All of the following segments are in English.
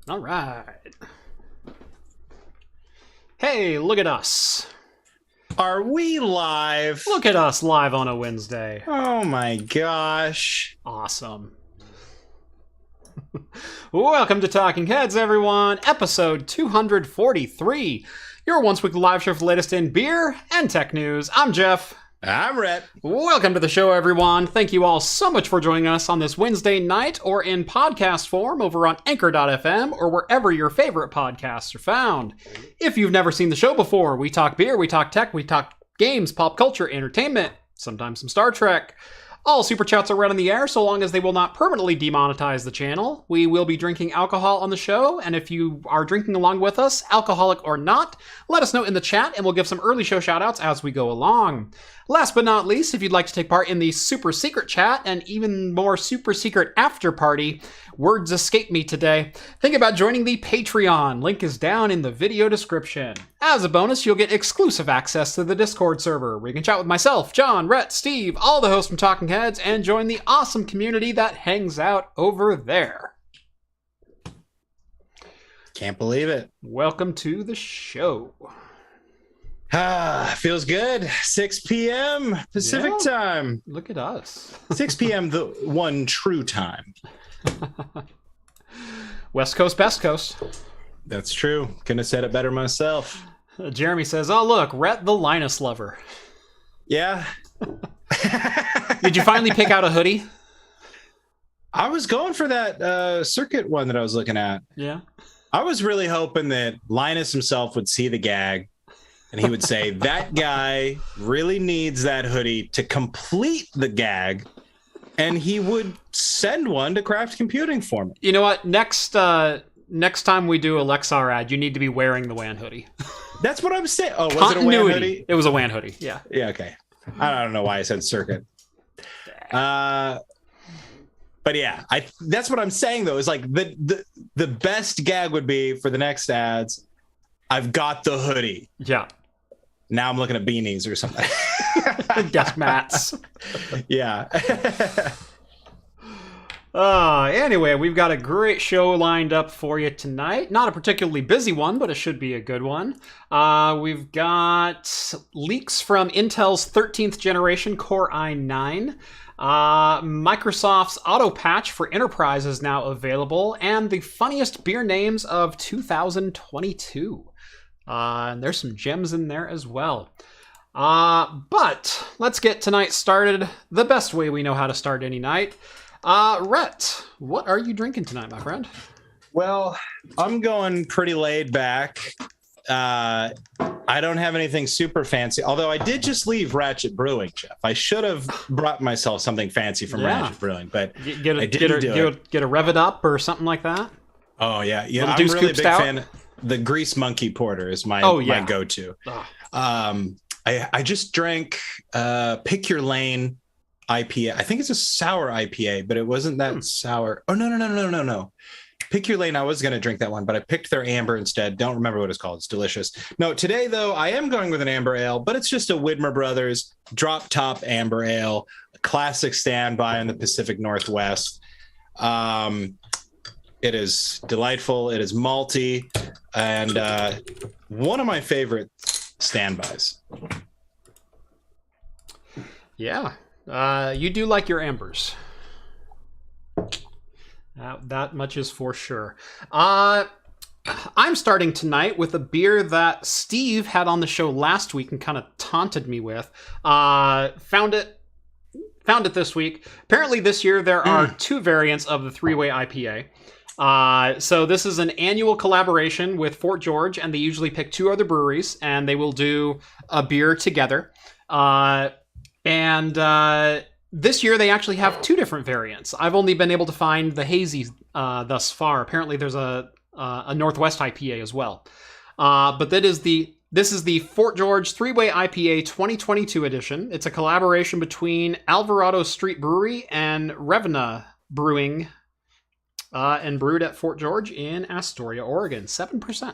All right. Hey, look at us. Are we live? Look at us live on a Wednesday. Oh my gosh. Awesome. Welcome to Talking Heads, everyone. Episode 243. Your once weekly live show for the latest in beer and tech news. I'm Jeff. I'm Rhett. Welcome to the show, everyone. Thank you all so much for joining us on this Wednesday night or in podcast form over on Anchor.fm or wherever your favorite podcasts are found. If you've never seen the show before, we talk beer, we talk tech, we talk games, pop culture, entertainment, sometimes some Star Trek. All super chats are read on the air so long as they will not permanently demonetize the channel. We will be drinking alcohol on the show, and if you are drinking along with us, alcoholic or not, let us know in the chat and we'll give some early show shoutouts as we go along. Last but not least, if you'd like to take part in the super secret chat and even more super secret after party, words escape me today, think about joining the Patreon. Link is down in the video description. As a bonus, you'll get exclusive access to the Discord server, where you can chat with myself, John, Rhett, Steve, all the hosts from Talking Heads, and join the awesome community that hangs out over there. Can't believe it. Welcome to the show. Feels good. 6 p.m. Pacific time. Look at us. 6 p.m. the one true time. West Coast, best coast. That's true. Couldn't have said it better myself. Jeremy says, oh look, Rhett the Linus lover. Yeah. Did you finally pick out a hoodie? I was going for that circuit one that I was looking at. Yeah. I was really hoping that Linus himself would see the gag and he would say, that guy really needs that hoodie to complete the gag. And he would send one to Craft Computing for me. You know what? Next time we do a Lexar ad, you need to be wearing the WAN hoodie. That's what I'm saying. Oh, was it a WAN hoodie? It was a WAN hoodie, yeah. Yeah, okay. I don't know why I said circuit. But yeah, that's what I'm saying though, is like the best gag would be for the next ads, I've got the hoodie. Yeah. Now I'm looking at beanies or something. Desk mats. Yeah. Anyway, we've got a great show lined up for you tonight. Not a particularly busy one, but it should be a good one. We've got leaks from Intel's 13th generation Core i9. Microsoft's Autopatch for Enterprise is now available, and the funniest beer names of 2022. And there's some gems in there as well. But let's get tonight started the best way we know how to start any night. Rhett, what are you drinking tonight, my friend? Well, I'm going pretty laid back. I don't have anything super fancy, although I did just leave Ratchet Brewing, Jeff. I should have brought myself something fancy from Ratchet Brewing, but I didn't do it. Get a Rev It Up or something like that? Oh, yeah. I'm really a big fan. The Grease Monkey Porter is my go-to. I just drank Pick Your Lane IPA. I think it's a sour IPA, but it wasn't that sour. Oh, no. Pick Your Lane, I was going to drink that one, but I picked their amber instead. Don't remember what it's called. It's delicious. No, today, though, I am going with an amber ale, but it's just a Widmer Brothers drop top amber ale, a classic standby in the Pacific Northwest. It is delightful. It is malty, and one of my favorite standbys. Yeah, you do like your ambers. That much is for sure. I'm starting tonight with a beer that Steve had on the show last week and kind of taunted me with. Found it this week. Apparently this year there are two variants of the three-way IPA. So this is an annual collaboration with Fort George, and they usually pick two other breweries, and they will do a beer together. This year they actually have two different variants. I've only been able to find the hazy thus far. Apparently there's a Northwest IPA as well. But this is the Fort George three-way IPA 2022 edition. It's a collaboration between Alvarado Street Brewery and Revna Brewing, and brewed at Fort George in Astoria, Oregon. 7%.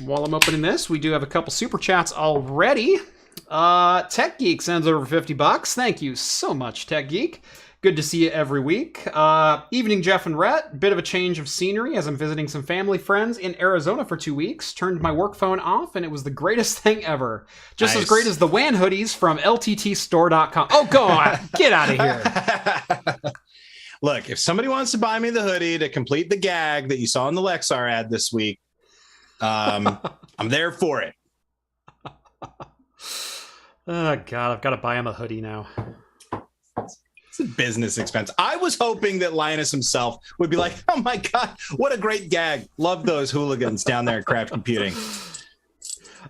While I'm opening this, we do have a couple super chats already. Tech Geek sends over $50. Thank you so much, Tech Geek. Good to see you every week. Evening, Jeff and Rhett. Bit of a change of scenery as I'm visiting some family friends in Arizona for 2 weeks. Turned my work phone off, and it was the greatest thing ever. Just as great as the WAN hoodies from LTTstore.com. Oh, go on. Get out of here. Look, if somebody wants to buy me the hoodie to complete the gag that you saw in the Lexar ad this week, I'm there for it. Oh, God, I've got to buy him a hoodie now. It's a business expense. I was hoping that Linus himself would be like, oh, my God, what a great gag. Love those hooligans down there at Craft Computing.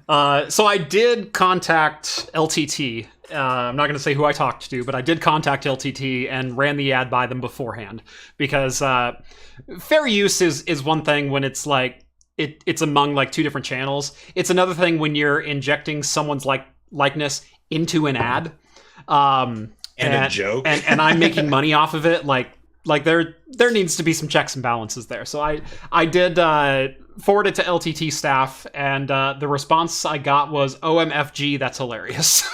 So I did contact LTT. I'm not going to say who I talked to, but I did contact LTT and ran the ad by them beforehand. Because fair use is one thing when it's like, it's among like two different channels. It's another thing when you're injecting someone's likeness into an ad. And a joke. and I'm making money off of it. Like there needs to be some checks and balances there. So I did forward it to LTT staff, and the response I got was, OMFG, that's hilarious.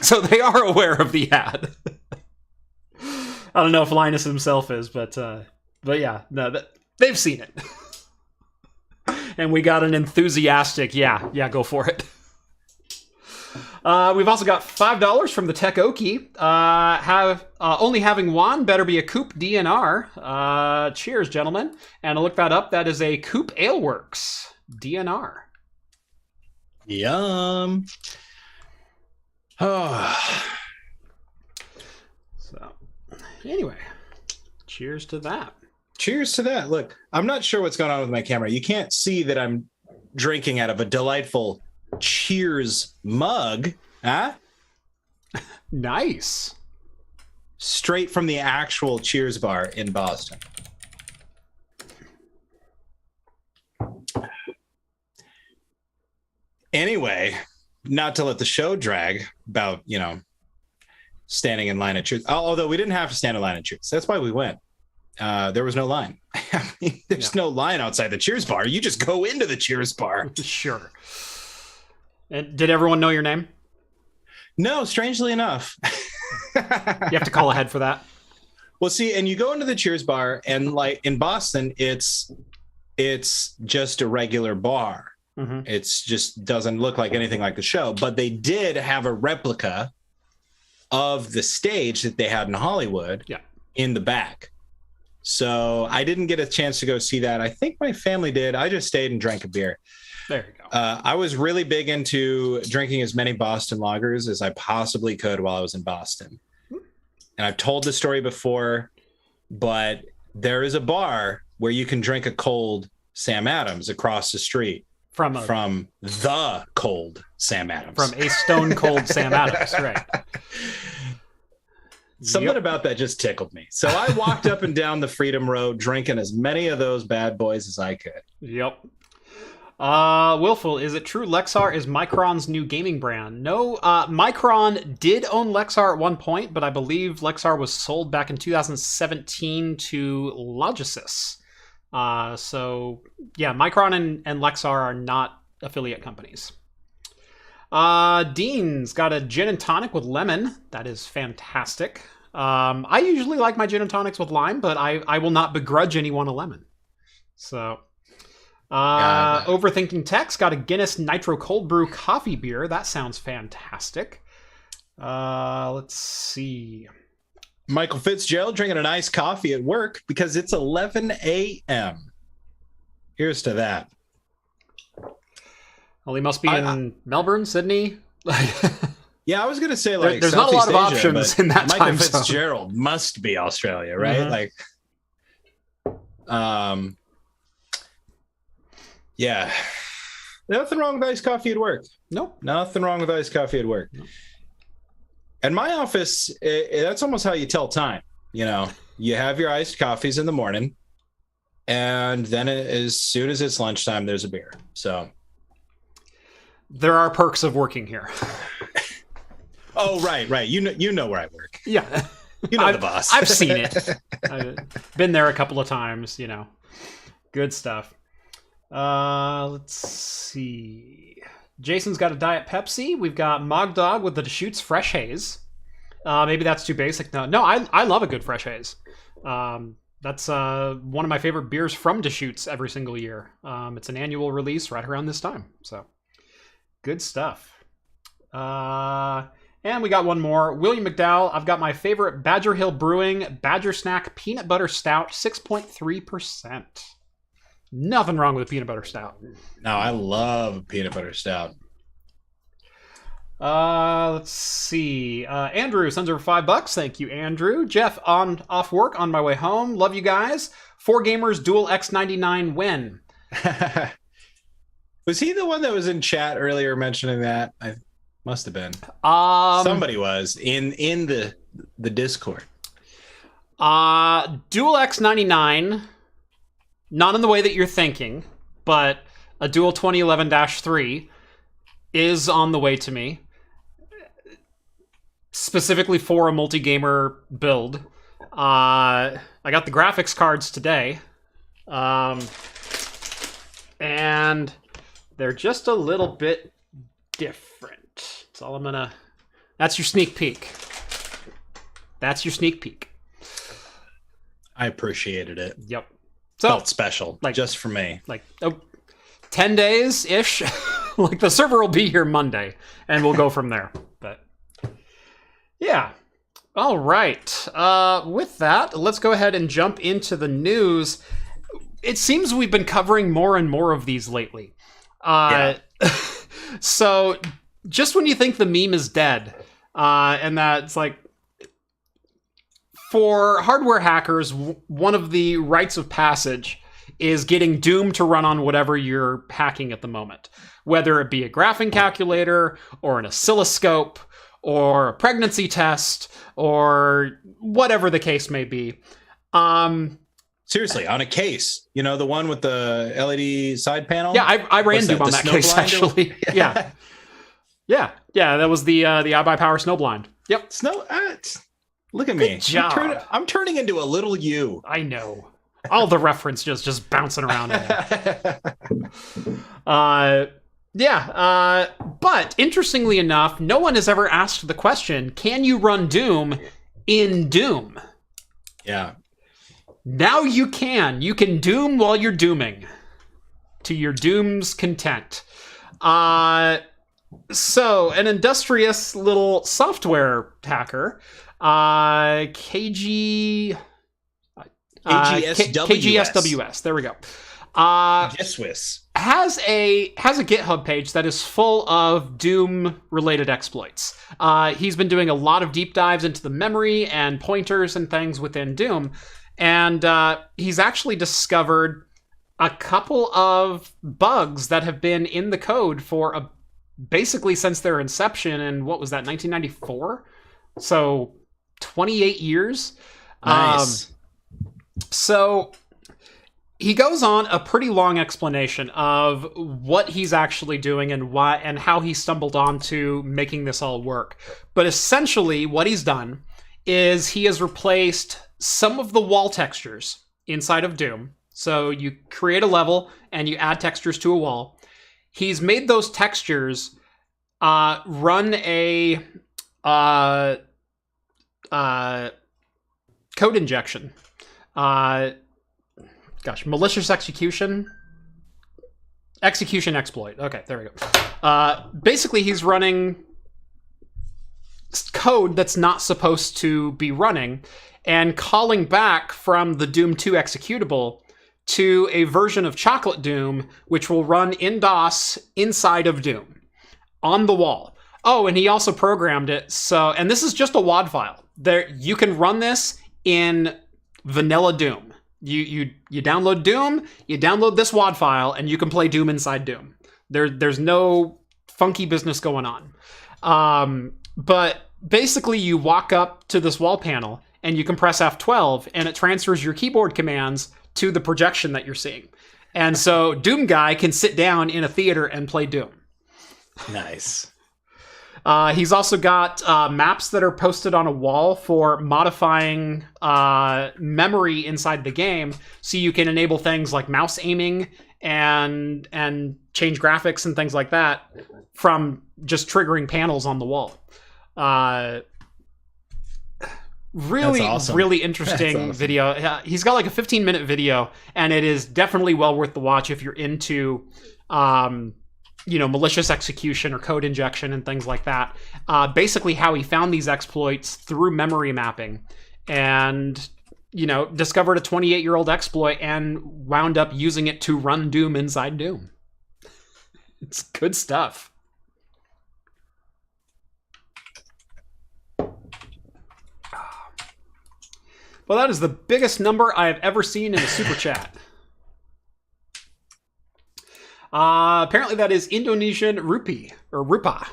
So they are aware of the ad. I don't know if Linus himself is, but yeah, no, they've seen it. And we got an enthusiastic, yeah, go for it. We've also got $5 from the Tech Oki. Only having one better be a Coupe DNR. Cheers, gentlemen. And I looked that up. That is a Coupe Aleworks DNR. Yum. Oh. So, anyway, cheers to that. Cheers to that. Look, I'm not sure what's going on with my camera. You can't see that I'm drinking out of a delightful Cheers mug. Huh? Nice. Straight from the actual Cheers bar in Boston. Anyway, not to let the show drag about, standing in line at Cheers. Although we didn't have to stand in line at Cheers. That's why we went. There was no line. I mean, there's no line outside the Cheers bar. You just go into the Cheers bar. Sure. And did everyone know your name? No, strangely enough. You have to call ahead for that. Well, see, and you go into the Cheers bar, and like in Boston, it's just a regular bar. Mm-hmm. It's just doesn't look like anything like the show. But they did have a replica of the stage that they had in Hollywood in the back. So I didn't get a chance to go see that. I think my family did. I just stayed and drank a beer. There you go. I was really big into drinking as many Boston lagers as I possibly could while I was in Boston. And I've told the story before, but there is a bar where you can drink a cold Sam Adams across the street from the cold Sam Adams. From a stone cold Sam Adams, right. Something about that just tickled me. So I walked up and down the Freedom Road drinking as many of those bad boys as I could. Yep. Willful, is it true Lexar is Micron's new gaming brand? No, Micron did own Lexar at one point, but I believe Lexar was sold back in 2017 to Logicus. So, yeah, Micron and Lexar are not affiliate companies. Dean's got a gin and tonic with lemon. That is fantastic. I usually like my gin and tonics with lime, but I will not begrudge anyone a lemon. So... Overthinking Tech's got a Guinness Nitro Cold Brew coffee beer. That sounds fantastic. Let's see. Michael Fitzgerald drinking an iced coffee at work because it's 11 a.m. Here's to that. Well, he must be in Melbourne, Sydney. Yeah, I was going to say like there's not a lot of options in that Michael time zone. Fitzgerald must be Australia, right? Mm-hmm. Yeah. Nothing wrong with iced coffee at work. Nope. Nothing wrong with iced coffee at work. Nope. And my office, that's almost how you tell time. You have your iced coffees in the morning, and then as soon as it's lunchtime, there's a beer. So there are perks of working here. Oh, right. You know where I work. Yeah. The boss. I've seen it. I've been there a couple of times, Good stuff. Let's see. Jason's got a Diet Pepsi. We've got Mog Dog with the Deschutes Fresh Haze. Maybe that's too basic. No, I love a good fresh haze. That's one of my favorite beers from Deschutes every single year. It's an annual release right around this time. So good stuff. And we got one more. William McDowell, I've got my favorite Badger Hill Brewing Badger Snack Peanut Butter Stout, 6.3%. Nothing wrong with a peanut butter stout. No, I love peanut butter stout. Let's see. Andrew sends over $5. Thank you, Andrew. Jeff, off work on my way home. Love you guys. 4Gamers Dual X99 win. Was he the one that was in chat earlier mentioning that? I must have been. Somebody was in the Discord. Dual X99, not in the way that you're thinking, but a Dual 2011-3 is on the way to me. Specifically for a multi-gamer build. I got the graphics cards today. And they're just a little bit different. That's all I'm gonna... That's your sneak peek. That's your sneak peek. I appreciated it. Yep. So, felt special, like, just for me. Like 10 days-ish. Like, the server will be here Monday, and we'll go from there. But, yeah. All right. With that, let's go ahead and jump into the news. It seems we've been covering more and more of these lately. So, just when you think the meme is dead, and that it's like, for hardware hackers, one of the rites of passage is getting Doom to run on whatever you're hacking at the moment. Whether it be a graphing calculator, or an oscilloscope, or a pregnancy test, or whatever the case may be. Seriously, on a case, you know, the one with the LED side panel? Yeah, I ran Doom on that case, actually. Yeah. That was the iBuyPower Snowblind. Yep. Look at me. Good job. I'm turning into a little you. I know. All the reference just bouncing around. But interestingly enough, no one has ever asked the question, can you run Doom in Doom? Yeah. Now you can. You can Doom while you're dooming. To your Doom's content. So, an industrious little software hacker, KGSWS. There we go. Has a GitHub page that is full of Doom related exploits. He's been doing a lot of deep dives into the memory and pointers and things within Doom, and he's actually discovered a couple of bugs that have been in the code for basically since their inception in, what was that, 1994? So 28 years. Nice. So he goes on a pretty long explanation of what he's actually doing and why and how he stumbled onto making this all work. But essentially what he's done is he has replaced some of the wall textures inside of Doom. So you create a level and you add textures to a wall. He's made those textures run a code injection. Malicious execution exploit. Okay, there we go. Basically, he's running code that's not supposed to be running and calling back from the Doom 2 executable to a version of Chocolate Doom, which will run in DOS inside of Doom on the wall. Oh, and he also programmed it so, and this is just a WAD file. You can run this in vanilla Doom. You download Doom, you download this WAD file, and you can play Doom inside Doom. There's no funky business going on. But basically, you walk up to this wall panel, and you can press F12, and it transfers your keyboard commands to the projection that you're seeing. And so Doom Guy can sit down in a theater and play Doom. Nice. He's also got maps that are posted on a wall for modifying memory inside the game, so you can enable things like mouse aiming and change graphics and things like that from just triggering panels on the wall. Really, awesome. really interesting awesome. Video. He's got like a 15-minute video, and it is definitely well worth the watch if you're into, malicious execution or code injection and things like that. Basically, how he found these exploits through memory mapping, and discovered a 28-year-old exploit and wound up using it to run Doom inside Doom. It's good stuff. Well, that is the biggest number I have ever seen in a super chat. Apparently that is Indonesian rupee, or rupa.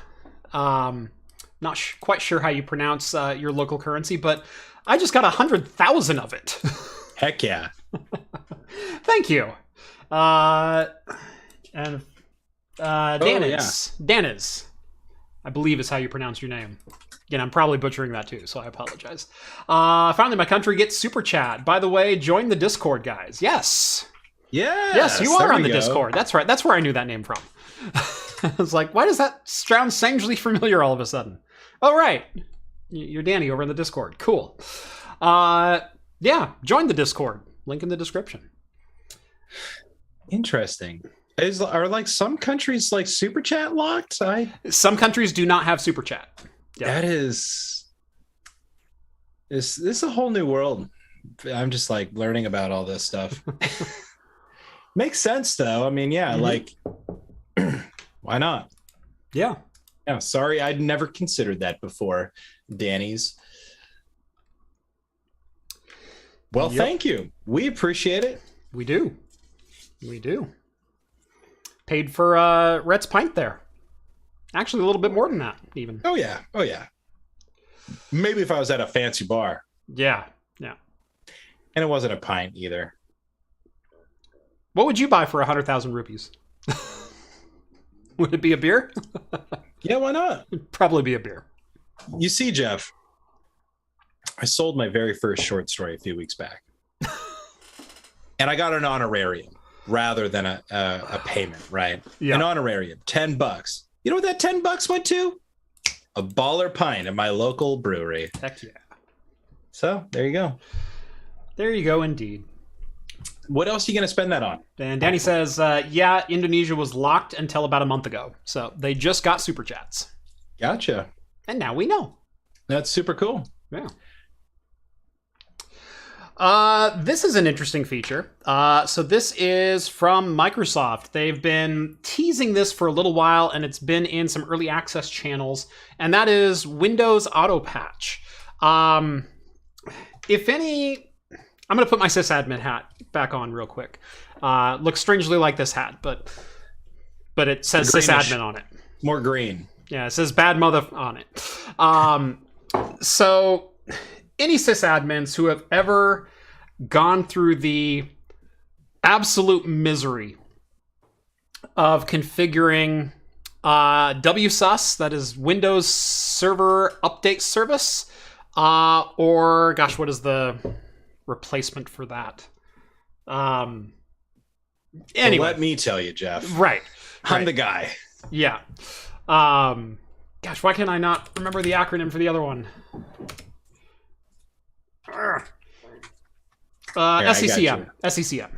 Not quite sure how you pronounce your local currency, but I just got 100,000 of it. Heck yeah. Thank you. Danis, I believe is how you pronounce your name. Again, I'm probably butchering that too, so I apologize. Finally, my country gets super chat. By the way, join the Discord, guys. Yes. Yes, you are on the Discord. That's right. That's where I knew that name from. I was like, why does that sound strangely familiar all of a sudden? Oh, right. You're Danny over in the Discord. Cool. Yeah, join the Discord. Link in the description. Interesting. Are like some countries like super chat locked? Some countries do not have super chat. Yep. That is a whole new world. I'm just like learning about all this stuff. Makes sense though. I mean, yeah, like why not? Yeah. Yeah. Sorry, I'd never considered that before, Danny's. Well, Thank you. We appreciate it. We do. Paid for Rhett's pint there. Actually, a little bit more than that, even. Oh, yeah. Maybe if I was at a fancy bar. Yeah. And it wasn't a pint either. What would you buy for 100,000 rupees? Would it be a beer? Yeah, why not? It'd probably be a beer. You see, Jeff, I sold my very first short story a few weeks back. And I got an honorarium rather than a payment, right? Yeah. An honorarium, $10. You know what that $10 went to? A baller pint at my local brewery. Heck yeah. So there you go. There you go, indeed. What else are you going to spend that on? And Danny says, yeah, Indonesia was locked until about a month ago. So they just got super chats. Gotcha. And now we know. That's super cool. Yeah. This is an interesting feature. So this is from Microsoft. They've been teasing this for a little while, and it's been in some early access channels, and that is Windows Autopatch. If any, I'm going to put my sysadmin hat back on real quick. Looks strangely like this hat, but it says sysadmin on it. More green. Yeah, it says bad mother on it. So any sysadmins who have ever gone through the absolute misery of configuring WSUS, that is Windows Server Update Service, or gosh, what is the replacement for that? Anyway, well, let me tell you, Jeff. Right. I'm the guy. Yeah. Gosh, why can I not remember the acronym for the other one? SCCM. SCCM.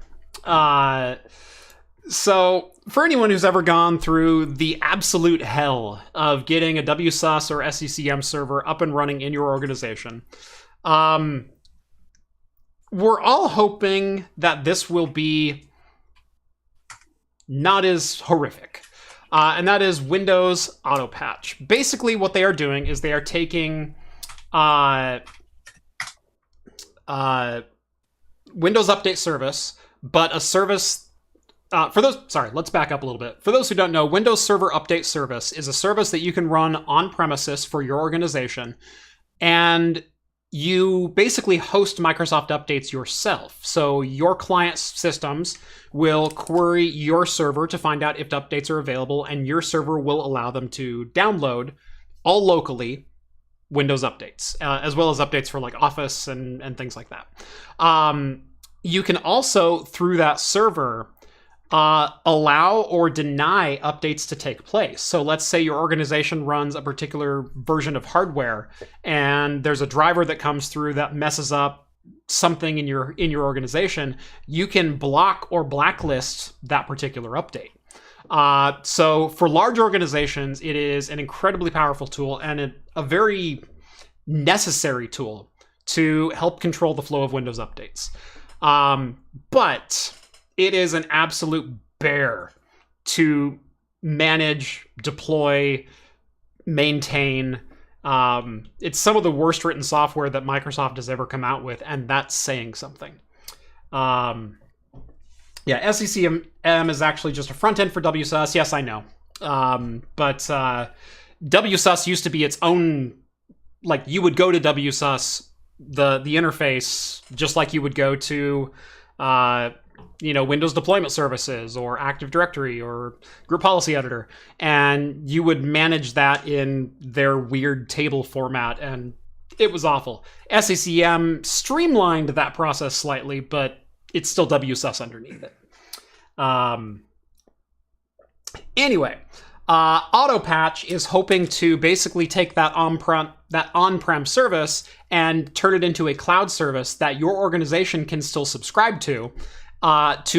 So, for anyone who's ever gone through the absolute hell of getting a WSUS or SCCM server up and running in your organization, we're all hoping that this will be not as horrific. And that is Windows Autopatch. Basically, what they are doing is they are taking Windows Update Service, but a service let's back up a little bit. For those who don't know, Windows Server Update Service is a service that you can run on premises for your organization, and you basically host Microsoft updates yourself. So your client systems will query your server to find out if updates are available, and your server will allow them to download all locally Windows updates, as well as updates for like Office and things like that. You can also, through that server, allow or deny updates to take place. So let's say your organization runs a particular version of hardware and there's a driver that comes through that messes up something in your organization. You can block or blacklist that particular update. So for large organizations, it is an incredibly powerful tool and a very necessary tool to help control the flow of Windows updates. But it is an absolute bear to manage, deploy, maintain. It's some of the worst written software that Microsoft has ever come out with, and that's saying something. SCCM is actually just a front end for WSUS. Yes, I know. But WSUS used to be its own, like you would go to WSUS, the interface, just like you would go to Windows deployment services or Active Directory or Group Policy Editor, and you would manage that in their weird table format, and it was awful. SCCM streamlined that process slightly, but it's still WSUS underneath it. Anyway, Autopatch is hoping to basically take that on-prem service and turn it into a cloud service that your organization can still subscribe to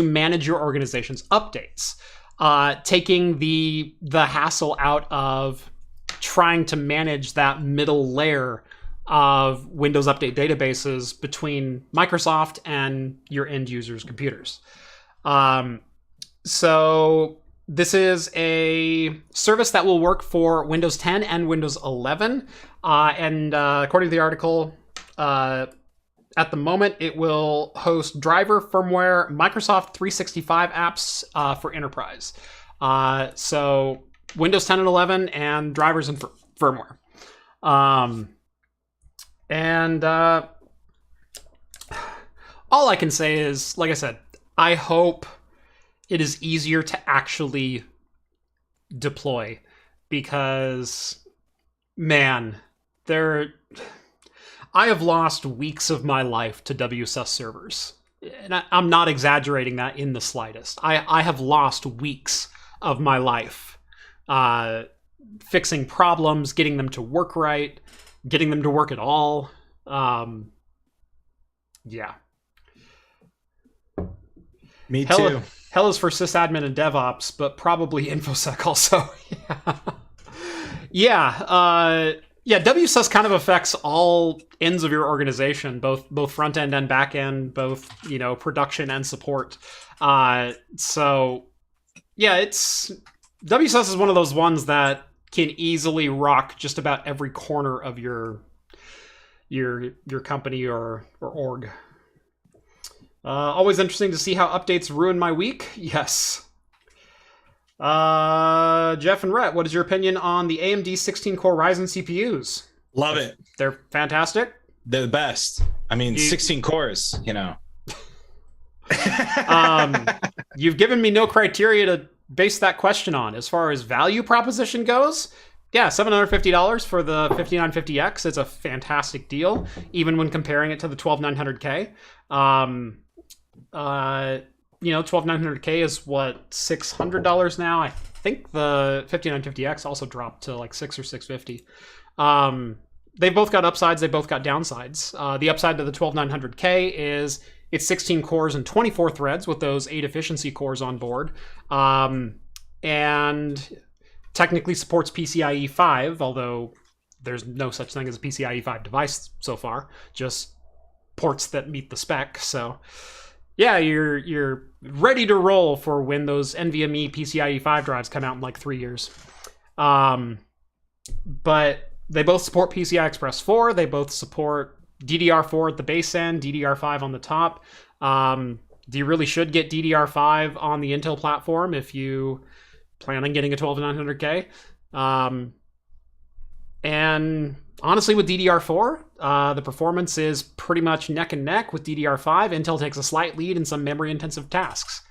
manage your organization's updates, taking the hassle out of trying to manage that middle layer of Windows Update databases between Microsoft and your end users' computers. So this is a service that will work for Windows 10 and Windows 11. And according to the article, at the moment, it will host driver, firmware, Microsoft 365 apps for enterprise. So Windows 10 and 11 and drivers and firmware. All I can say is, like I said, I hope it is easier to actually deploy, because, man, I have lost weeks of my life to WSUS servers. And I'm not exaggerating that in the slightest. I have lost weeks of my life fixing problems, getting them to work right, getting them to work at all. Yeah. Me too. Hell is for sysadmin and DevOps, but probably InfoSec also. Yeah. WSUS kind of affects all ends of your organization, both front end and back end, both production and support. WSUS is one of those ones that can easily rock just about every corner of your company or org. Always interesting to see how updates ruin my week. Yes. Jeff and Rhett, what is your opinion on the AMD 16-core Ryzen CPUs? Love it. They're fantastic. They're the best. I mean, 16 cores, You've given me no criteria to base that question on. As far as value proposition goes, yeah, $750 for the 5950X is a fantastic deal, even when comparing it to the 12900K. 12900K is what, $600 now? I think the 5950X also dropped to like $600 or $650. They've both got upsides, they both got downsides. The upside to the 12900K is it's 16 cores and 24 threads with those 8 efficiency cores on board. And technically supports PCIe 5, although there's no such thing as a PCIe 5 device so far, just ports that meet the spec. So yeah, you're ready to roll for when those NVMe PCIe 5 drives come out in like 3 years. But they both support PCI Express 4. They both support DDR4 at the base end, DDR5 on the top. You really should get DDR5 on the Intel platform if you plan on getting a 12900K. And honestly, with DDR4, the performance is pretty much neck and neck with DDR5. Intel takes a slight lead in some memory-intensive tasks.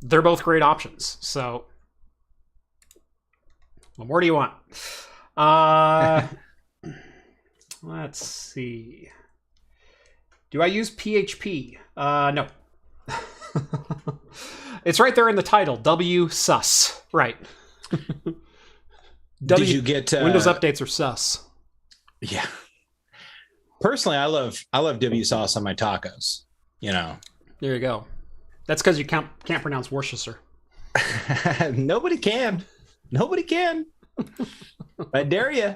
They're both great options. So, what more do you want? Let's see. Do I use PHP? No. It's right there in the title. W sus. Right. Did you get Windows updates are sus? Yeah. Personally, I love W sauce on my tacos. You know. There you go. That's because you can't pronounce Worcestershire. Nobody can. I dare you.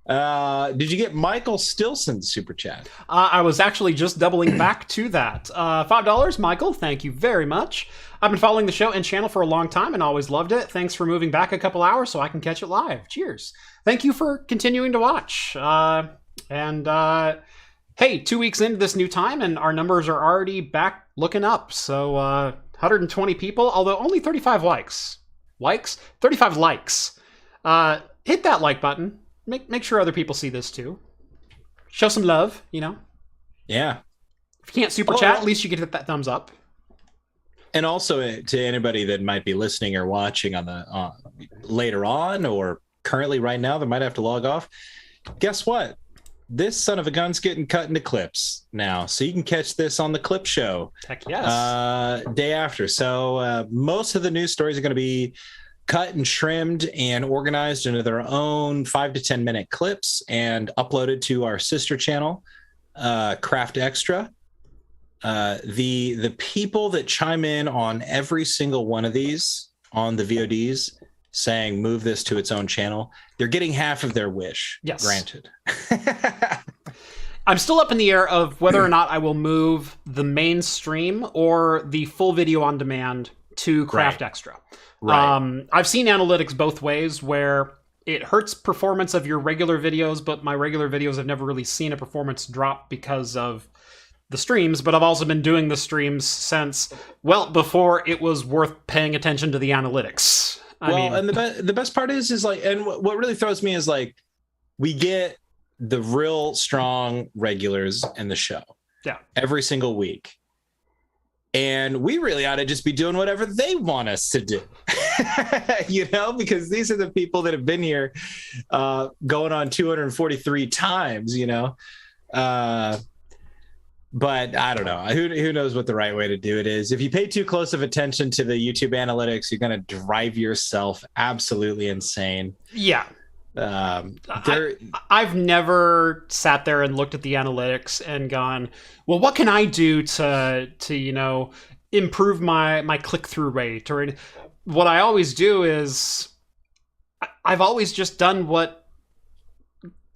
Did you get Michael Stilson's super chat? I was actually just doubling back to that. $5, Michael. Thank you very much. I've been following the show and channel for a long time and always loved it. Thanks for moving back a couple hours so I can catch it live. Cheers. Thank you for continuing to watch. Hey, 2 weeks into this new time and our numbers are already back looking up. So 120 people, although only 35 likes. 35 likes. Hit that like button. Make sure other people see this too. Show some love, you know? Yeah. If you can't super chat, at least you get that thumbs up. And also to anybody that might be listening or watching on the later on or currently right now that might have to log off, guess what? This son of a gun's getting cut into clips now. So you can catch this on the clip show. Heck yes. Day after. So most of the news stories are going to be cut and trimmed and organized into their own 5 to 10 minute clips and uploaded to our sister channel, Craft Extra. The people that chime in on every single one of these on the VODs saying move this to its own channel, they're getting half of their wish. Yes. Granted. I'm still up in the air of whether or not I will move the main stream or the full video on demand to Craft Extra. Right. I've seen analytics both ways where it hurts performance of your regular videos, but my regular videos have never really seen a performance drop because of the streams, but I've also been doing the streams since, well, before it was worth paying attention to the analytics. I mean, and the best part is like, and what really throws me is like, we get the real strong regulars in the show. Yeah. Every single week. And we really ought to just be doing whatever they want us to do, you know, because these are the people that have been here going on 243 times, you know. But I don't know. Who knows what the right way to do it is. If you pay too close of attention to the YouTube analytics, you're going to drive yourself absolutely insane. Yeah. I've never sat there and looked at the analytics and gone, well, what can I do to you know, improve my click-through rate? Or what I always do is I've always just done what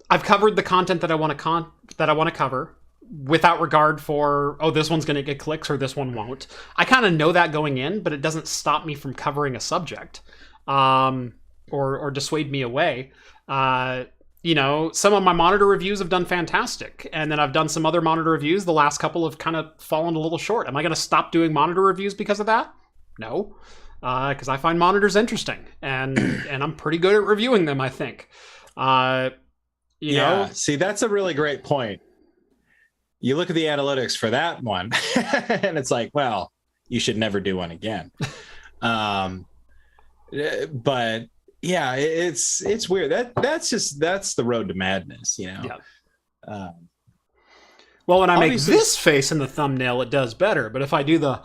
I've covered the content that I want to cover without regard for, oh, this one's going to get clicks or this one won't. I kind of know that going in, but it doesn't stop me from covering a subject or dissuade me away. You know, some of my monitor reviews have done fantastic. And then I've done some other monitor reviews. The last couple have kind of fallen a little short. Am I going to stop doing monitor reviews because of that? No. Because I find monitors interesting. And I'm pretty good at reviewing them, I think. You know? See, that's a really great point. You look at the analytics for that one, and it's like, well, you should never do one again. But yeah, it's weird. That's the road to madness, you know. Yeah. Well, when I make this face in the thumbnail, it does better. But if I do the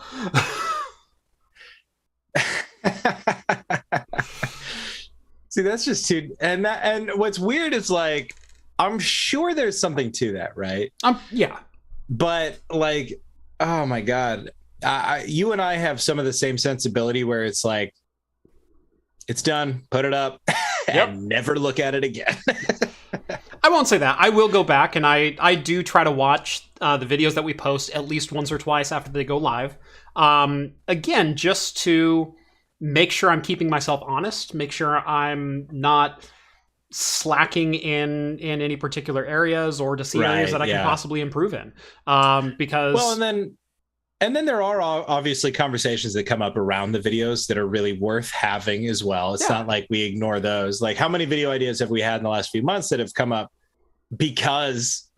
see, that's just too. And what's weird is like, I'm sure there's something to that, right? Yeah. But like, oh my God, you and I have some of the same sensibility where it's like, it's done, put it up, and never look at it again. I won't say that. I will go back, and I do try to watch the videos that we post at least once or twice after they go live. Again, just to make sure I'm keeping myself honest, make sure I'm not slacking in any particular areas or to see areas that I can possibly improve in. Because well, and then there are obviously conversations that come up around the videos that are really worth having as well. It's not like we ignore those. Like, how many video ideas have we had in the last few months that have come up because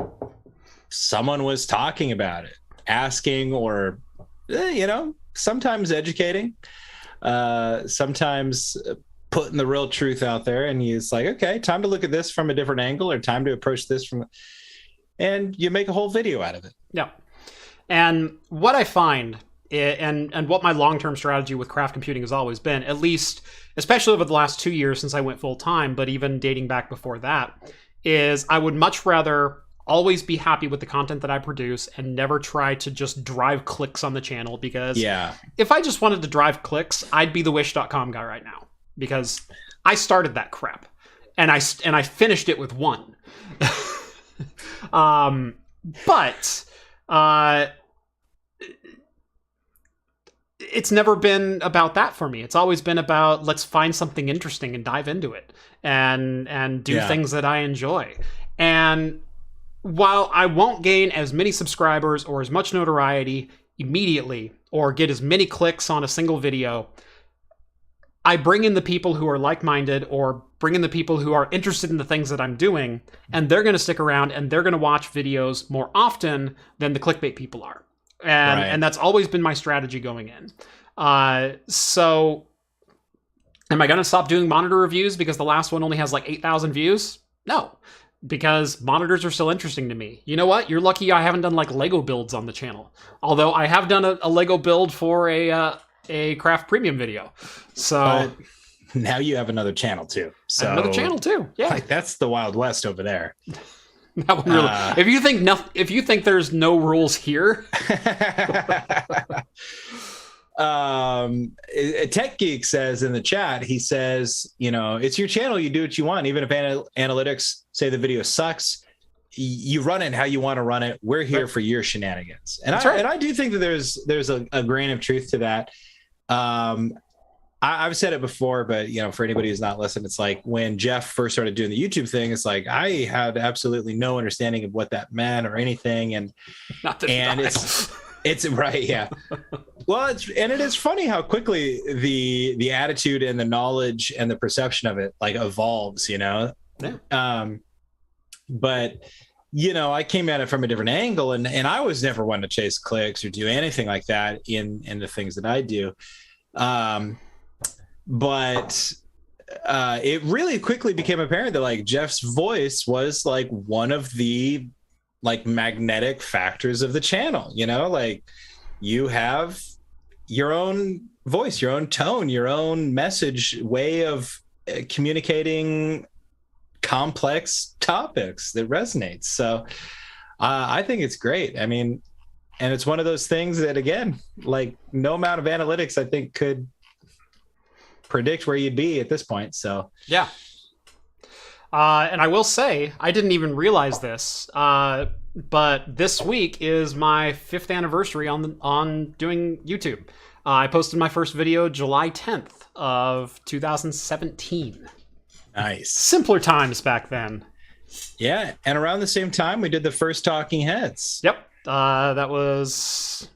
someone was talking about it, asking, or you know, sometimes educating, sometimes putting the real truth out there, and it's like, okay, time to look at this from a different angle, or time to approach this from, and you make a whole video out of it. Yeah. And what I find and what my long-term strategy with craft computing has always been, at least, especially over the last 2 years since I went full-time, but even dating back before that, is I would much rather always be happy with the content that I produce and never try to just drive clicks on the channel, because if I just wanted to drive clicks, I'd be the wish.com guy right now, because I started that crap and I finished it with one. But it's never been about that for me. It's always been about, let's find something interesting and dive into it and do things that I enjoy. And while I won't gain as many subscribers or as much notoriety immediately or get as many clicks on a single video, I bring in the people who are like-minded or bring in the people who are interested in the things that I'm doing, and they're going to stick around and they're going to watch videos more often than the clickbait people are. And that's always been my strategy going in. So am I going to stop doing monitor reviews because the last one only has like 8,000 views? No, because monitors are still interesting to me. You know what? You're lucky I haven't done like Lego builds on the channel. Although I have done a Lego build for a craft premium video. So now you have another channel too. So another channel too. Yeah. Like, that's the Wild West over there. That one really, if you think there's no rules here. Tech Geek says in the chat, he says, it's your channel, you do what you want. Even if analytics say the video sucks, you run it how you want to run it. We're here for your shenanigans. And I do think that there's a grain of truth to that. I've said it before, but for anybody who's not listened, it's like when Jeff first started doing the YouTube thing, it's like I had absolutely no understanding of what that meant or anything, and it's right, yeah. Well, it is funny how quickly the attitude and the knowledge and the perception of it like evolves, Yeah. But I came at it from a different angle, and I was never one to chase clicks or do anything like that in the things that I do. But it really quickly became apparent that like Jeff's voice was like one of the like magnetic factors of the channel. Like you have your own voice, your own tone, your own message, way of communicating complex topics that resonates. So I think it's great. I mean, and it's one of those things that, again, like no amount of analytics I think could predict where you'd be at this point. So yeah. And I will say, I didn't even realize this, but this week is my 5th anniversary on doing YouTube. I posted my first video July 10th of 2017. Nice. Simpler times back then. Yeah, and around the same time, we did the first Talking Heads. Yep. That was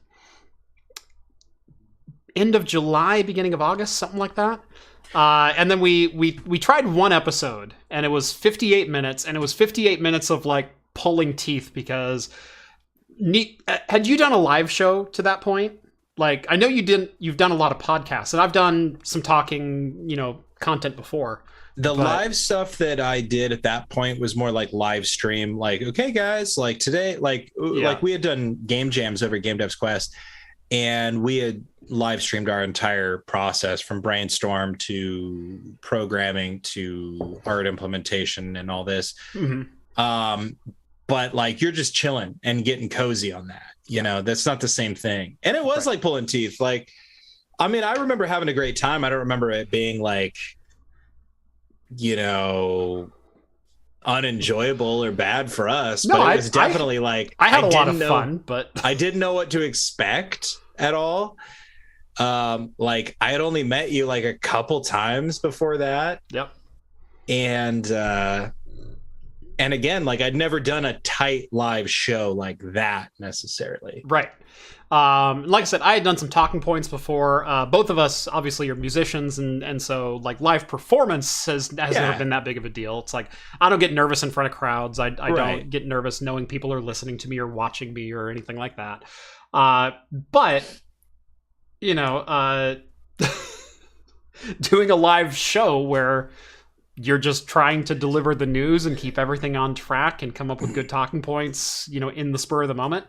end of July, beginning of August, something like that. And then we tried one episode, and it was 58 minutes, and it was 58 minutes of like pulling teeth because had you done a live show to that point? Like, I know you've done a lot of podcasts, and I've done some talking, content before. Live stuff that I did at that point was more like live stream, like, okay, guys, like today, like we had done game jams over Game Dev's Quest, and we had live streamed our entire process from brainstorm to programming to art implementation and all this. Mm-hmm. But like, you're just chilling and getting cozy on that, that's not the same thing. And it was like pulling teeth. Like, I mean, I remember having a great time. I don't remember it being like, unenjoyable or bad for us. No, but it was definitely I had a lot of fun, but I didn't know what to expect at all. Like I had only met you like a couple times before that. Yep. And again, like I'd never done a tight live show like that necessarily. Right. Like I said, I had done some talking points before. Both of us obviously are musicians, and so like live performance has never been that big of a deal. It's like I don't get nervous in front of crowds. I don't get nervous knowing people are listening to me or watching me or anything like that. But doing a live show where you're just trying to deliver the news and keep everything on track and come up with good talking points, in the spur of the moment.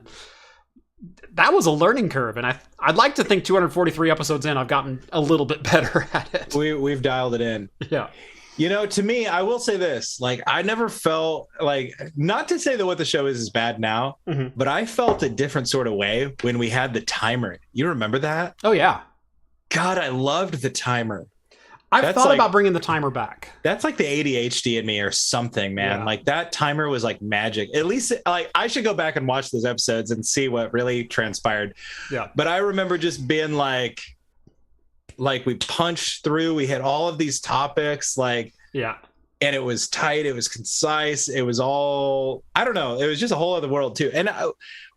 that was a learning curve, and I'd like to think 243 episodes in, I've gotten a little bit better at it. We've dialed it in. Yeah. You know, to me, I will say this, like, I never felt like, not to say that what the show is bad now, but I felt a different sort of way when we had the timer. You remember that? Oh, yeah. God, I loved the timer. I've thought about bringing the timer back. That's like the ADHD in me or something, man. Yeah. Like that timer was like magic. At least like I should go back and watch those episodes and see what really transpired. Yeah. But I remember just being like we punched through, we hit all of these topics, like, yeah. And it was tight. It was concise. It was all, I don't know. It was just a whole other world too. And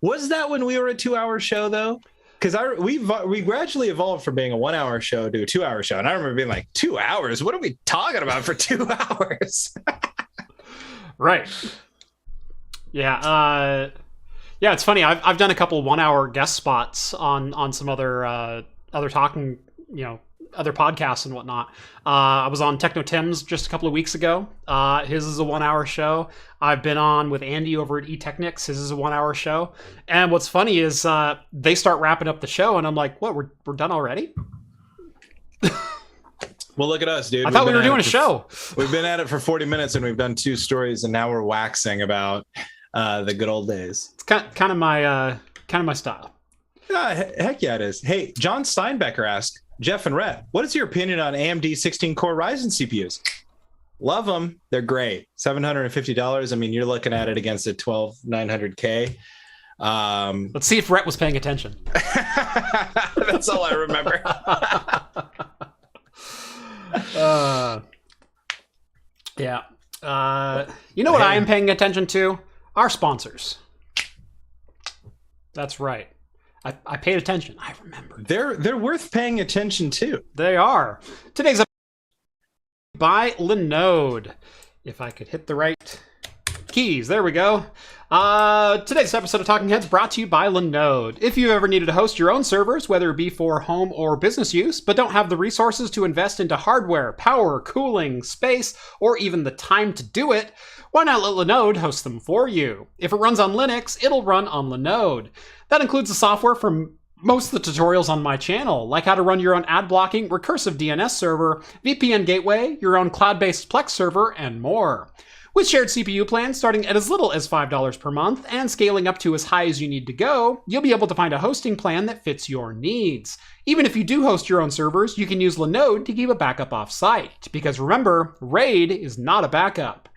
was that when we were a 2-hour show though? Because we gradually evolved from being a 1-hour show to a 2-hour show. And I remember being like, 2 hours? What are we talking about for 2 hours? Right. Yeah. Yeah, it's funny. I've done a couple 1-hour guest spots on some other talking, other podcasts and whatnot. I was on Techno Tim's just a couple of weeks ago. His is a 1-hour show. I've been on with Andy over at eTechnics. His is a 1-hour show. And what's funny is they start wrapping up the show, and I'm like, "What? We're done already?" Well, look at us, dude. I thought we were doing a show. We've been at it for 40 minutes, and we've done 2 stories, and now we're waxing about the good old days. It's kind of my style. Heck yeah, it is. Hey, John Steinbecker asked, Jeff and Rhett, what is your opinion on AMD 16-core Ryzen CPUs? Love them. They're great. $750. I mean, you're looking at it against a 12900K. Let's see if Rhett was paying attention. That's all I remember. Yeah. You know what I am paying attention to? Our sponsors. That's right. I paid attention. I remember. They're worth paying attention to. They are. Today's by Linode. If I could hit the right keys. There we go. Today's episode of Talking Heads brought to you by Linode. If you've ever needed to host your own servers, whether it be for home or business use, but don't have the resources to invest into hardware, power, cooling, space, or even the time to do it, why not let Linode host them for you? If it runs on Linux, it'll run on Linode. That includes the software from most of the tutorials on my channel, like how to run your own ad-blocking recursive DNS server, VPN gateway, your own cloud-based Plex server, and more. With shared CPU plans starting at as little as $5 per month and scaling up to as high as you need to go, you'll be able to find a hosting plan that fits your needs. Even if you do host your own servers, you can use Linode to keep a backup off-site, because remember, RAID is not a backup.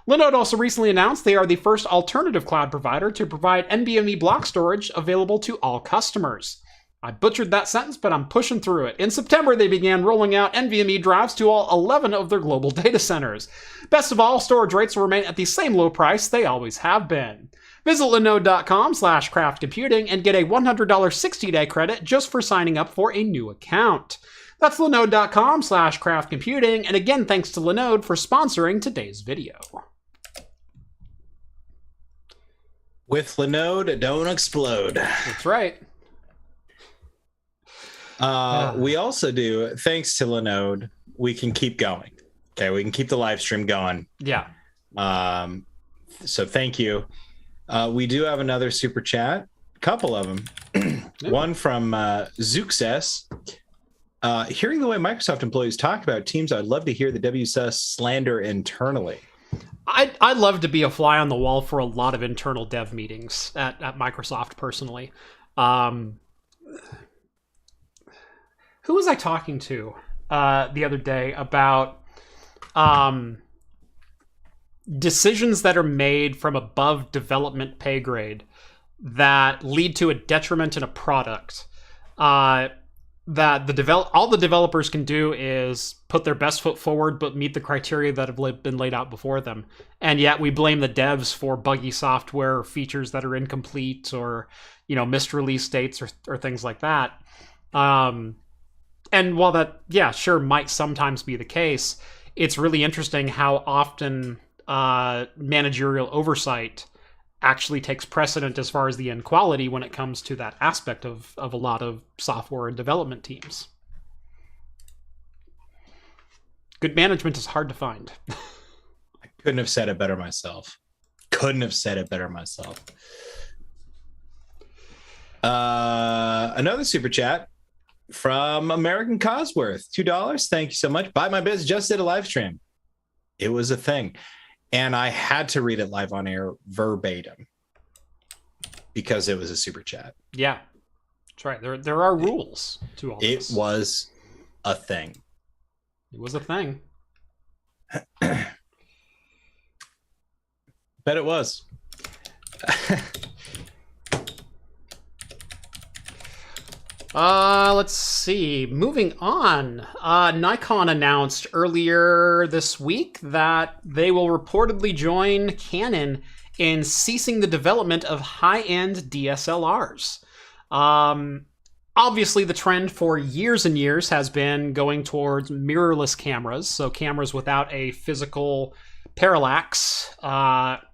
Linode also recently announced they are the first alternative cloud provider to provide NVMe block storage available to all customers. I butchered that sentence, but I'm pushing through it. In September, they began rolling out NVMe drives to all 11 of their global data centers. Best of all, storage rates will remain at the same low price they always have been. Visit linode.com/craftcomputing and get a $100 60-day credit just for signing up for a new account. That's linode.com/craftcomputing, and again, thanks to Linode for sponsoring today's video. With Linode, don't explode. That's right. We also do, thanks to Linode, we can keep going. Okay, we can keep the live stream going. Yeah. So thank you. We do have another super chat, a couple of them. One from Zuxess. Hearing the way Microsoft employees talk about teams, I'd love to hear the WSUS slander internally. I'd love to be a fly on the wall for a lot of internal dev meetings at Microsoft personally. Who was I talking to the other day about decisions that are made from above development pay grade that lead to a detriment in a product? That all the developers can do is put their best foot forward, but meet the criteria that have been laid out before them. And yet we blame the devs for buggy software or features that are incomplete or, missed release dates or things like that. And while that, sure, might sometimes be the case, it's really interesting how often managerial oversight actually takes precedent as far as the end quality when it comes to that aspect of a lot of software and development teams. Good management is hard to find. I couldn't have said it better myself. Another super chat from American Cosworth, $2. Thank you so much. Buy My Biz just did a live stream. It was a thing. And I had to read it live on air verbatim because it was a super chat. Yeah, that's right. There are rules to all this. It was a thing. It was a thing. Bet it was. Let's see. Moving on. Nikon announced earlier this week that they will reportedly join Canon in ceasing the development of high-end DSLRs. Obviously, the trend for years and years has been going towards mirrorless cameras, so cameras without a physical parallax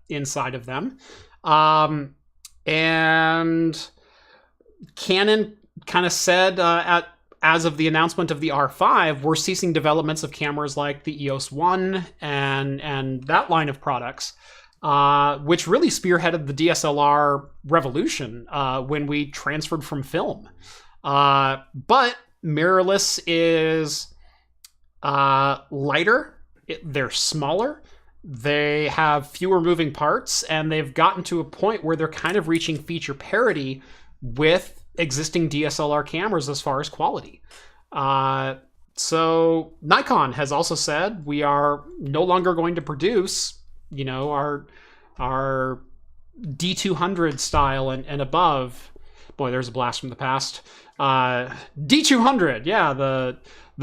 inside of them. And Canon kind of said as of the announcement of the R5, we're ceasing developments of cameras like the EOS 1 and that line of products, which really spearheaded the DSLR revolution when we transferred from film. But mirrorless is lighter, they're smaller, they have fewer moving parts, and they've gotten to a point where they're kind of reaching feature parity with existing DSLR cameras as far as quality. So Nikon has also said we are no longer going to produce, our D200 style and above. Boy, there's a blast from the past. D200, yeah, the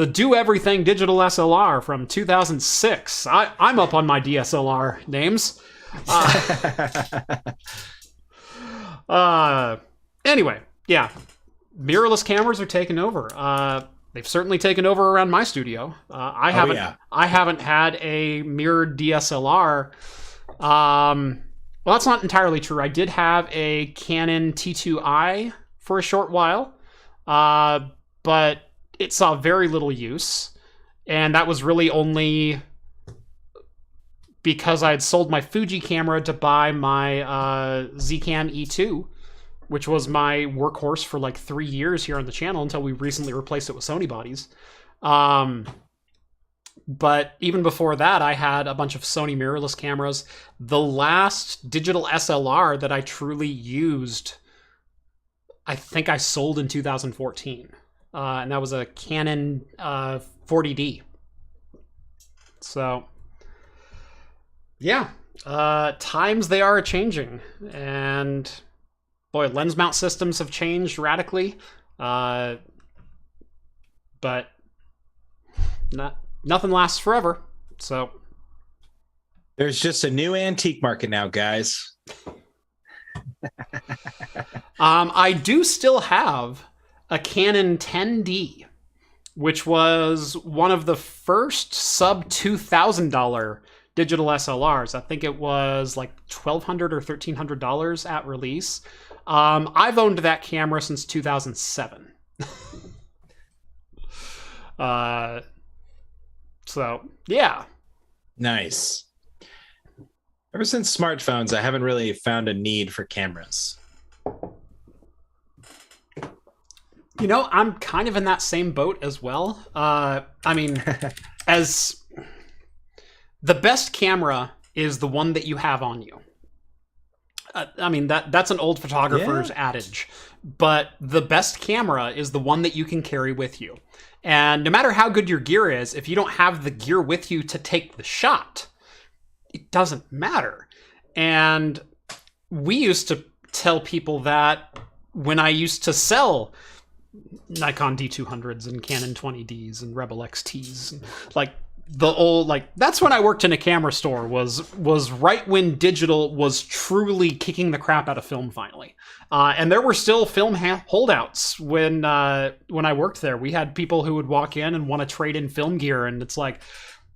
do everything digital SLR from 2006. I'm up on my DSLR names. Anyway, yeah, mirrorless cameras are taking over. They've certainly taken over around my studio. I haven't had a mirrored DSLR. Well, that's not entirely true. I did have a Canon T2i for a short while, but it saw very little use, and that was really only because I had sold my Fuji camera to buy my Zcam E2, which was my workhorse for like 3 years here on the channel until we recently replaced it with Sony bodies. But even before that, I had a bunch of Sony mirrorless cameras. The last digital SLR that I truly used, I think I sold in 2014. And that was a Canon 40D. So, yeah. Times they are changing. And boy, lens mount systems have changed radically. But nothing lasts forever. So there's just a new antique market now, guys. I do still have a Canon 10D, which was one of the first sub $2,000 digital SLRs. I think it was like $1,200 or $1,300 at release. I've owned that camera since 2007. So, yeah. Nice. Ever since smartphones, I haven't really found a need for cameras. I'm kind of in that same boat as well. I mean, as the best camera is the one that you have on you. I mean, that's an old photographer's adage, but the best camera is the one that you can carry with you. And no matter how good your gear is, if you don't have the gear with you to take the shot, it doesn't matter. And we used to tell people that when I used to sell Nikon D200s and Canon 20Ds and Rebel XTs, like the old, like that's when I worked in a camera store, was right when digital was truly kicking the crap out of film finally. And there were still film holdouts when I worked there. We had people who would walk in and want to trade in film gear, and it's like,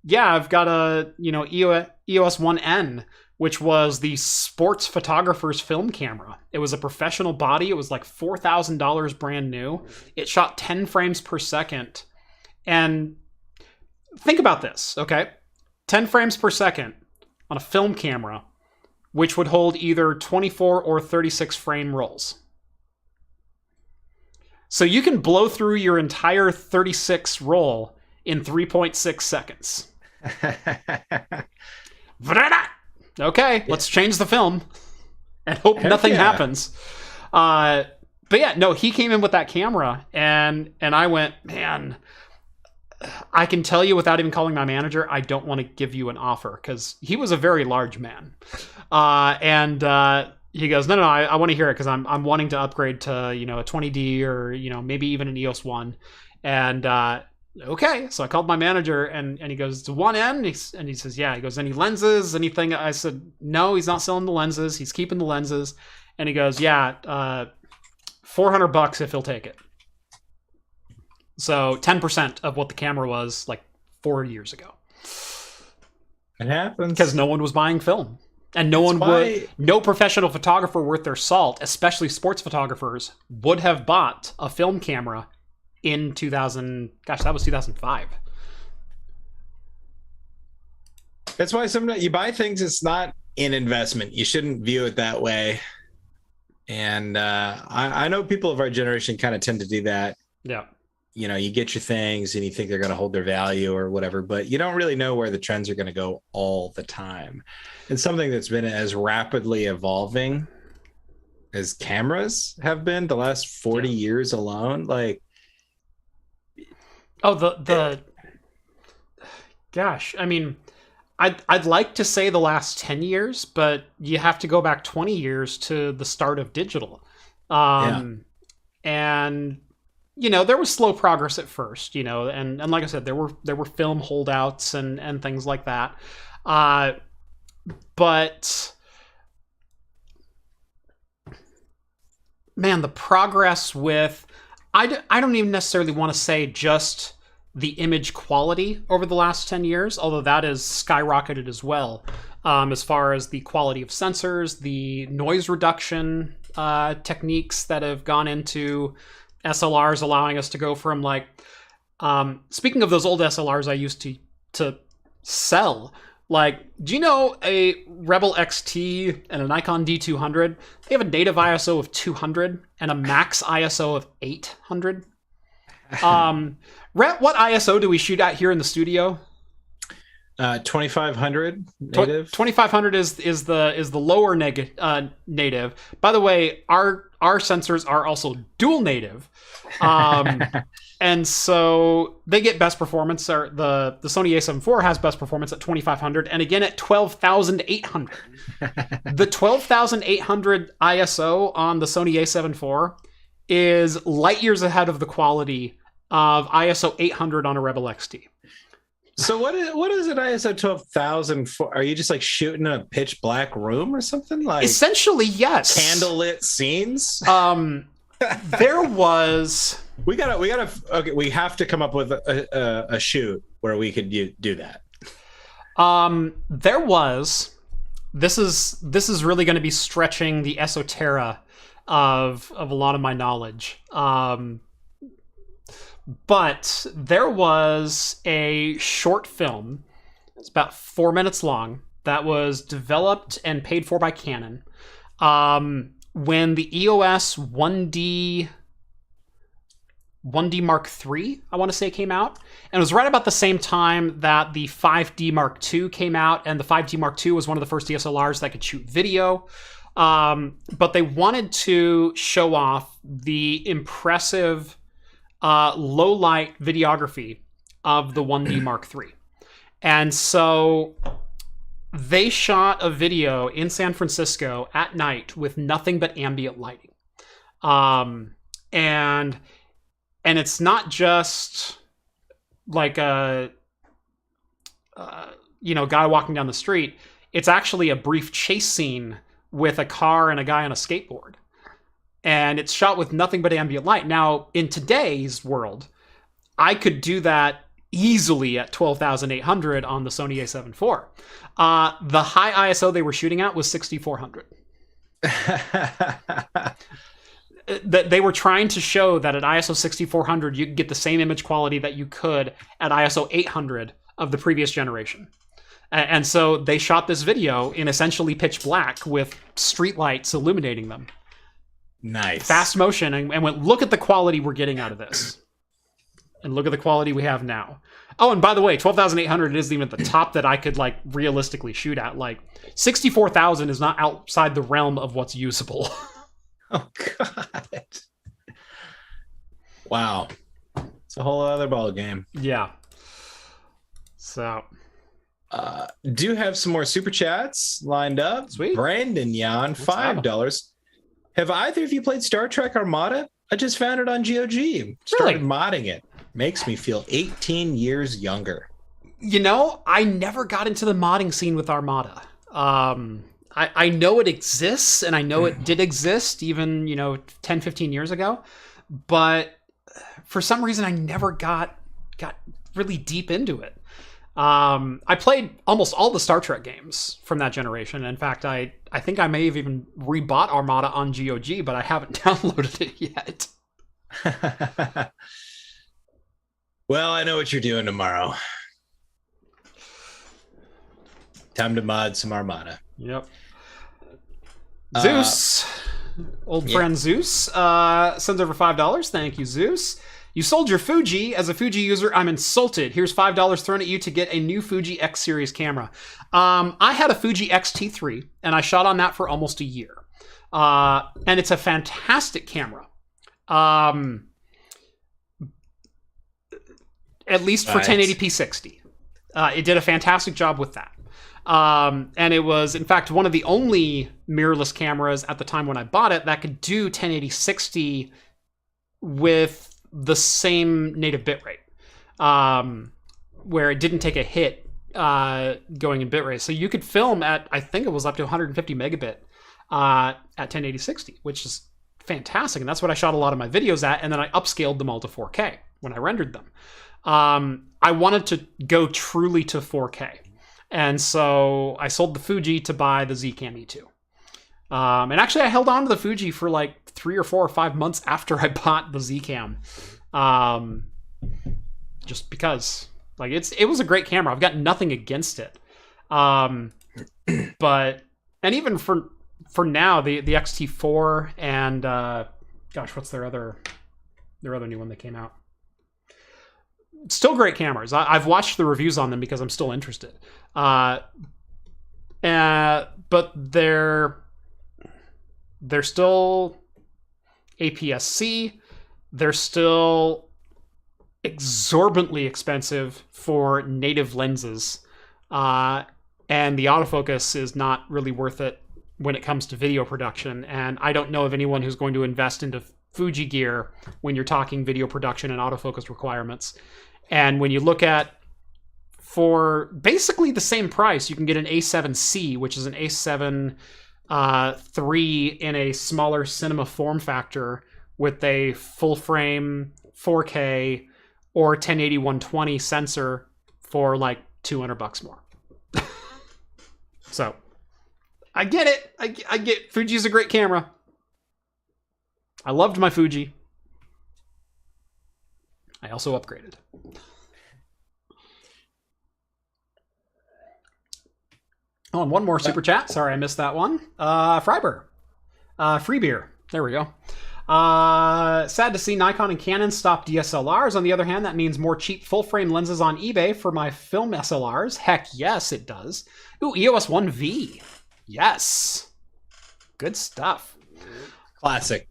yeah, I've got a EOS 1N, which was the sports photographer's film camera. It was a professional body. It was like $4,000 brand new. It shot 10 frames per second. And think about this, okay? 10 frames per second on a film camera, which would hold either 24 or 36 frame rolls. So you can blow through your entire 36 roll in 3.6 seconds. Okay, let's change the film and hope nothing happens. But yeah, no, he came in with that camera, and I went, man, I can tell you without even calling my manager, I don't want to give you an offer, because he was a very large man. And he goes, no, I want to hear it, because I'm wanting to upgrade to, you know, a 20D or, you know, maybe even an EOS 1. And okay, so I called my manager, and he goes, to 1N? And he says, yeah. He goes, any lenses, anything? I said, no, he's not selling the lenses. He's keeping the lenses. And he goes, yeah, $400 if he'll take it. So 10% of what the camera was like 4 years ago. It happens. Because no one was buying film. And no professional photographer worth their salt, especially sports photographers, would have bought a film camera in 2000. Gosh, that was 2005. That's why sometimes you buy things, it's not an investment. You shouldn't view it that way. And I know people of our generation kind of tend to do that. Yeah. You know, you get your things and you think they're going to hold their value or whatever, but you don't really know where the trends are going to go all the time. And something that's been as rapidly evolving as cameras have been the last 40 years alone, like, gosh, I mean, I'd like to say the last 10 years, but you have to go back 20 years to the start of digital. And you know, there was slow progress at first, you know, and like I said, there were film holdouts and things like that. But man, the progress with, I don't even necessarily want to say just the image quality over the last 10 years, although that has skyrocketed as well, as far as the quality of sensors, the noise reduction techniques that have gone into SLRs, allowing us to go from like, speaking of those old SLRs I used to sell, like, do you know a Rebel XT and a Nikon D200? They have a native ISO of 200 and a max ISO of 800. Rhett, what ISO do we shoot at here in the studio? 2500 native. 2500 is the lower native. By the way, our sensors are also dual native, and so they get best performance. Or the Sony A7 IV has best performance at 2500, and again at 12,800. The 12,800 ISO on the Sony A7 IV is light years ahead of the quality of ISO 800 on a Rebel XT. So what is an ISO 12,000 for? Are you just like shooting in a pitch black room or something? Like essentially, yes. Candlelit scenes. There was. We have to come up with a shoot where we could do that. There was. This is really going to be stretching the esoterica of a lot of my knowledge. But there was a short film, it's about 4 minutes long, that was developed and paid for by Canon when the EOS 1D Mark III, I want to say, came out. And it was right about the same time that the 5D Mark II came out, and the 5D Mark II was one of the first DSLRs that could shoot video. But they wanted to show off the impressive low light videography of the 1D Mark III. And so they shot a video in San Francisco at night with nothing but ambient lighting. And it's not just like a guy walking down the street. It's actually a brief chase scene with a car and a guy on a skateboard. And it's shot with nothing but ambient light. Now, in today's world, I could do that easily at 12,800 on the Sony A7 IV. The high ISO they were shooting at was 6,400. They were trying to show that at ISO 6,400, you could get the same image quality that you could at ISO 800 of the previous generation. And so they shot this video in essentially pitch black with streetlights illuminating them. Nice. Fast motion, and went, look at the quality we're getting out of this. And look at the quality we have now. Oh, and by the way, 12,800 isn't even at the top that I could, like, realistically shoot at. Like, 64,000 is not outside the realm of what's usable. Oh, God. Wow. It's a whole other ball game. Yeah. So... do have some more super chats lined up. Sweet. Brandon Yan, $5. Have either of you played Star Trek Armada? I just found it on GOG. Started modding it. Makes me feel 18 years younger. You know, I never got into the modding scene with Armada. I know it exists, and I know it did exist even, 10, 15 years ago. But for some reason, I never got really deep into it. I played almost all the Star Trek games from that generation. In fact, I think I may have even rebought Armada on GOG, but I haven't downloaded it yet. Well, I know what you're doing tomorrow. Time to mod some Armada. Yep. Zeus, old friend Zeus, sends over $5. Thank you, Zeus. You sold your Fuji. As a Fuji user, I'm insulted. Here's $5 thrown at you to get a new Fuji X series camera. I had a Fuji X-T3, and I shot on that for almost a year. And it's a fantastic camera. At least for 1080p 60. It did a fantastic job with that. And it was, in fact, one of the only mirrorless cameras at the time when I bought it that could do 1080 60 with the same native bitrate, where it didn't take a hit going in bitrate. So you could film at, I think it was up to 150 megabit at 1080 60, which is fantastic. And that's what I shot a lot of my videos at. And then I upscaled them all to 4K when I rendered them. I wanted to go truly to 4K. And so I sold the Fuji to buy the Zcam E2. And actually I held on to the Fuji for like 3 or 4 or 5 months after I bought the Zcam. Just because, like, it was a great camera. I've got nothing against it. But, and even for now, the XT4 and, gosh, what's their other new one that came out? Still great cameras. I've watched the reviews on them because I'm still interested. But they're still APS-C. They're still exorbitantly expensive for native lenses. And the autofocus is not really worth it when it comes to video production. And I don't know of anyone who's going to invest into Fuji gear when you're talking video production and autofocus requirements. And when you look at, for basically the same price, you can get an A7C, which is an A7 III in a smaller cinema form factor with a full frame 4K or 1080 120 sensor for like $200 more. So I get it. I get Fuji's a great camera. I loved my Fuji. I also upgraded. Oh, and one more super chat. Sorry, I missed that one. Freiber. Free beer. There we go. Sad to see Nikon and Canon stop DSLRs. On the other hand, that means more cheap full-frame lenses on eBay for my film SLRs. Heck yes, it does. Ooh, EOS 1V. Yes. Good stuff. Classic.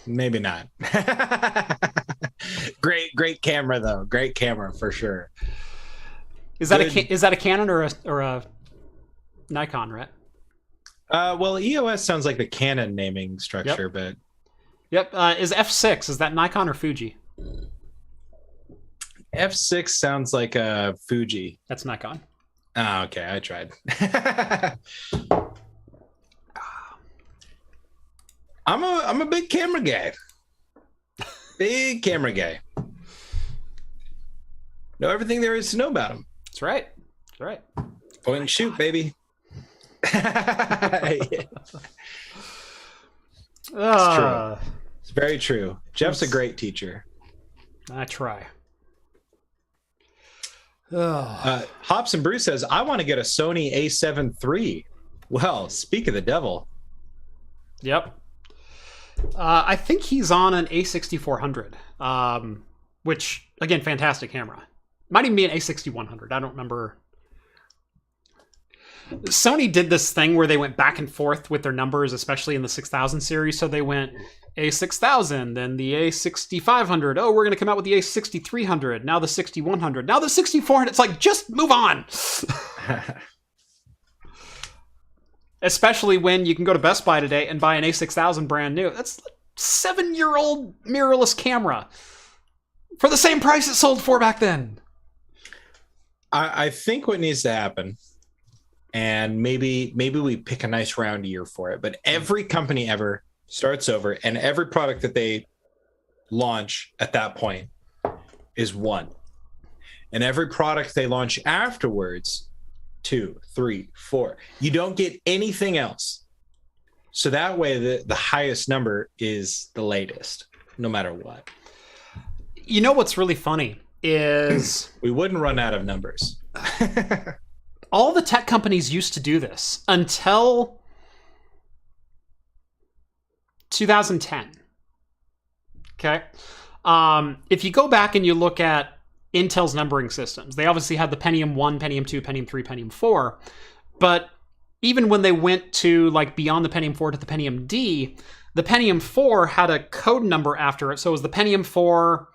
Maybe not. Great camera though. Great camera for sure. Is that a Canon or a Nikon, right? Well, EOS sounds like the Canon naming structure, but yep. Is F6, is that Nikon or Fuji? F6 sounds like a Fuji. That's Nikon. Oh, okay. I tried. I'm a big camera guy. Big camera guy. Know everything there is to know about him. That's right. That's right. Point and shoot, baby. It's true. It's very true. Jeff's a great teacher. I try. Hops and Bruce says, I want to get a Sony A7 III. Well, speak of the devil. Yep. I think he's on an A6400, which, again, fantastic camera. Might even be an A6100. I don't remember. Sony did this thing where they went back and forth with their numbers, especially in the 6000 series. So they went A6000, then the A6500. Oh, we're going to come out with the A6300. Now the 6100. Now the 6400. It's like, just move on. Especially when you can go to Best Buy today and buy an A6000 brand new. That's a 7-year-old mirrorless camera for the same price it sold for back then. I think what needs to happen, and maybe we pick a nice round year for it, but every company ever starts over, and every product that they launch at that point is 1. And every product they launch afterwards, 2, 3, 4. You don't get anything else. So that way the highest number is the latest, no matter what. You know what's really funny is we wouldn't run out of numbers. All the tech companies used to do this until 2010. Okay. If you go back and you look at Intel's numbering systems, they obviously had the Pentium 1, Pentium 2, Pentium 3, Pentium 4. But even when they went to like beyond the Pentium 4 to the Pentium D, the Pentium 4 had a code number after it. So it was the Pentium 4,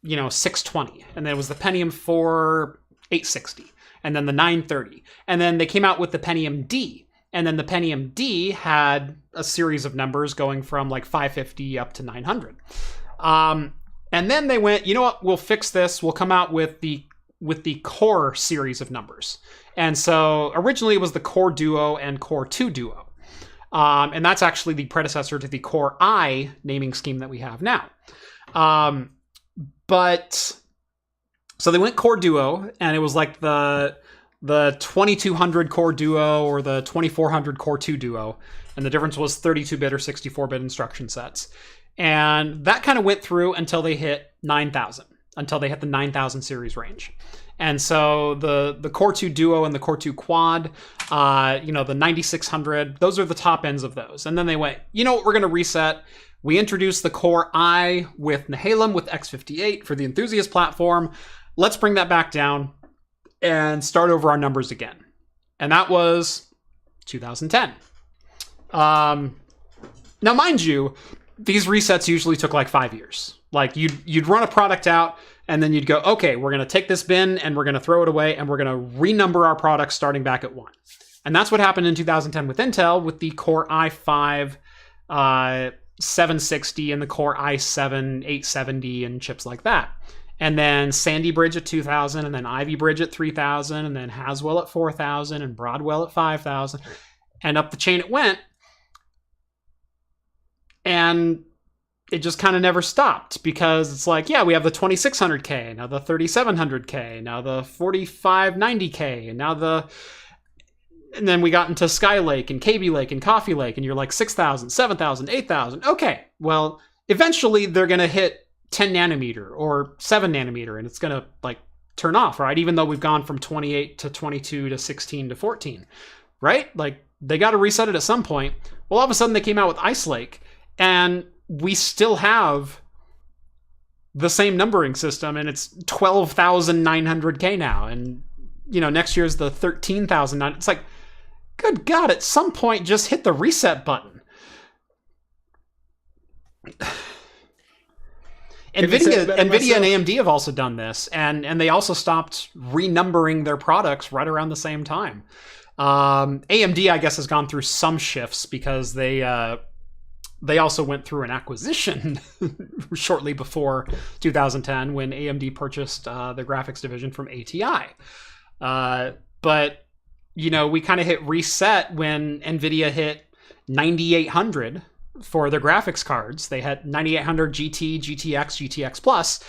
620. And then it was the Pentium 4 860. And then the 930. And then they came out with the Pentium D. And then the Pentium D had a series of numbers going from like 550 up to 900. And then they went, you know what, we'll fix this. We'll come out with the Core series of numbers. And so originally it was the Core Duo and Core 2 Duo. And that's actually the predecessor to the Core I naming scheme that we have now. But so they went Core Duo, and it was like the 2200 Core Duo or the 2400 Core 2 Duo. And the difference was 32-bit or 64-bit instruction sets. And that kind of went through until they hit 9000, until they hit the 9000 series range. And so the Core 2 Duo and the Core 2 Quad, the 9600, those are the top ends of those. And then they went, you know what, we're going to reset. We introduced the Core I with Nehalem with X58 for the enthusiast platform. Let's bring that back down and start over our numbers again. And that was 2010. Now, mind you, these resets usually took like 5 years. Like you'd run a product out and then you'd go, okay, we're going to take this bin and we're going to throw it away and we're going to renumber our products starting back at 1. And that's what happened in 2010 with Intel with the Core i5 760 and the Core i7 870 and chips like that. And then Sandy Bridge at 2000 and then Ivy Bridge at 3000 and then Haswell at 4000 and Broadwell at 5000 and up the chain it went. And it just kind of never stopped because it's like, yeah, we have the 2600K, now the 3700K, now the 4590K, and then we got into Skylake and KB Lake and Coffee Lake, and you're like 6,000, 7,000, 8,000. Okay, well, eventually they're going to hit 10 nanometer or 7 nanometer, and it's going to like turn off, right? Even though we've gone from 28 to 22 to 16 to 14, right? Like they got to reset it at some point. Well, all of a sudden they came out with Ice Lake, and we still have the same numbering system, and it's 12,900K now. And, next year's the 13,000. It's like, good God, at some point, just hit the reset button. NVIDIA and AMD have also done this, and they also stopped renumbering their products right around the same time. AMD, I guess, has gone through some shifts because they also went through an acquisition shortly before 2010 when AMD purchased the graphics division from ATI. But, we kind of hit reset when NVIDIA hit 9800 for their graphics cards. They had 9800 GT, GTX, GTX Plus.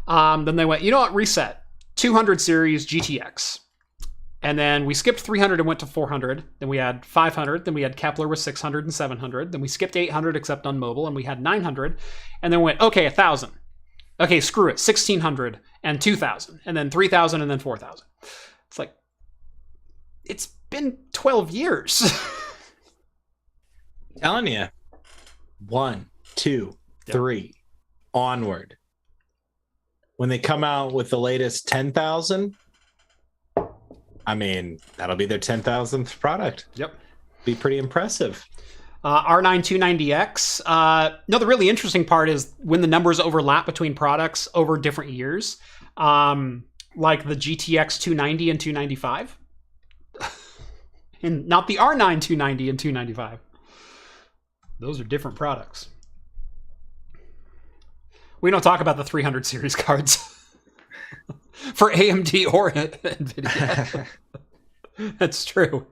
Then they went, you know what, reset. 200 series GTX. And then we skipped 300 and went to 400. Then we had 500. Then we had Kepler with 600 and 700. Then we skipped 800 except on mobile, and we had 900. And then went, okay, 1,000. Okay, screw it, 1,600 and 2,000. And then 3,000 and then 4,000. It's like, it's been 12 years. Telling you. 1, 2, 3, onward. When they come out with the latest 10,000, I mean, that'll be their 10,000th product. Yep. Be pretty impressive. R9 290X. No, the really interesting part is when the numbers overlap between products over different years, like the GTX 290 and 295. And not the R9 290 and 295. Those are different products. We don't talk about the 300 series cards for AMD or NVIDIA. That's true.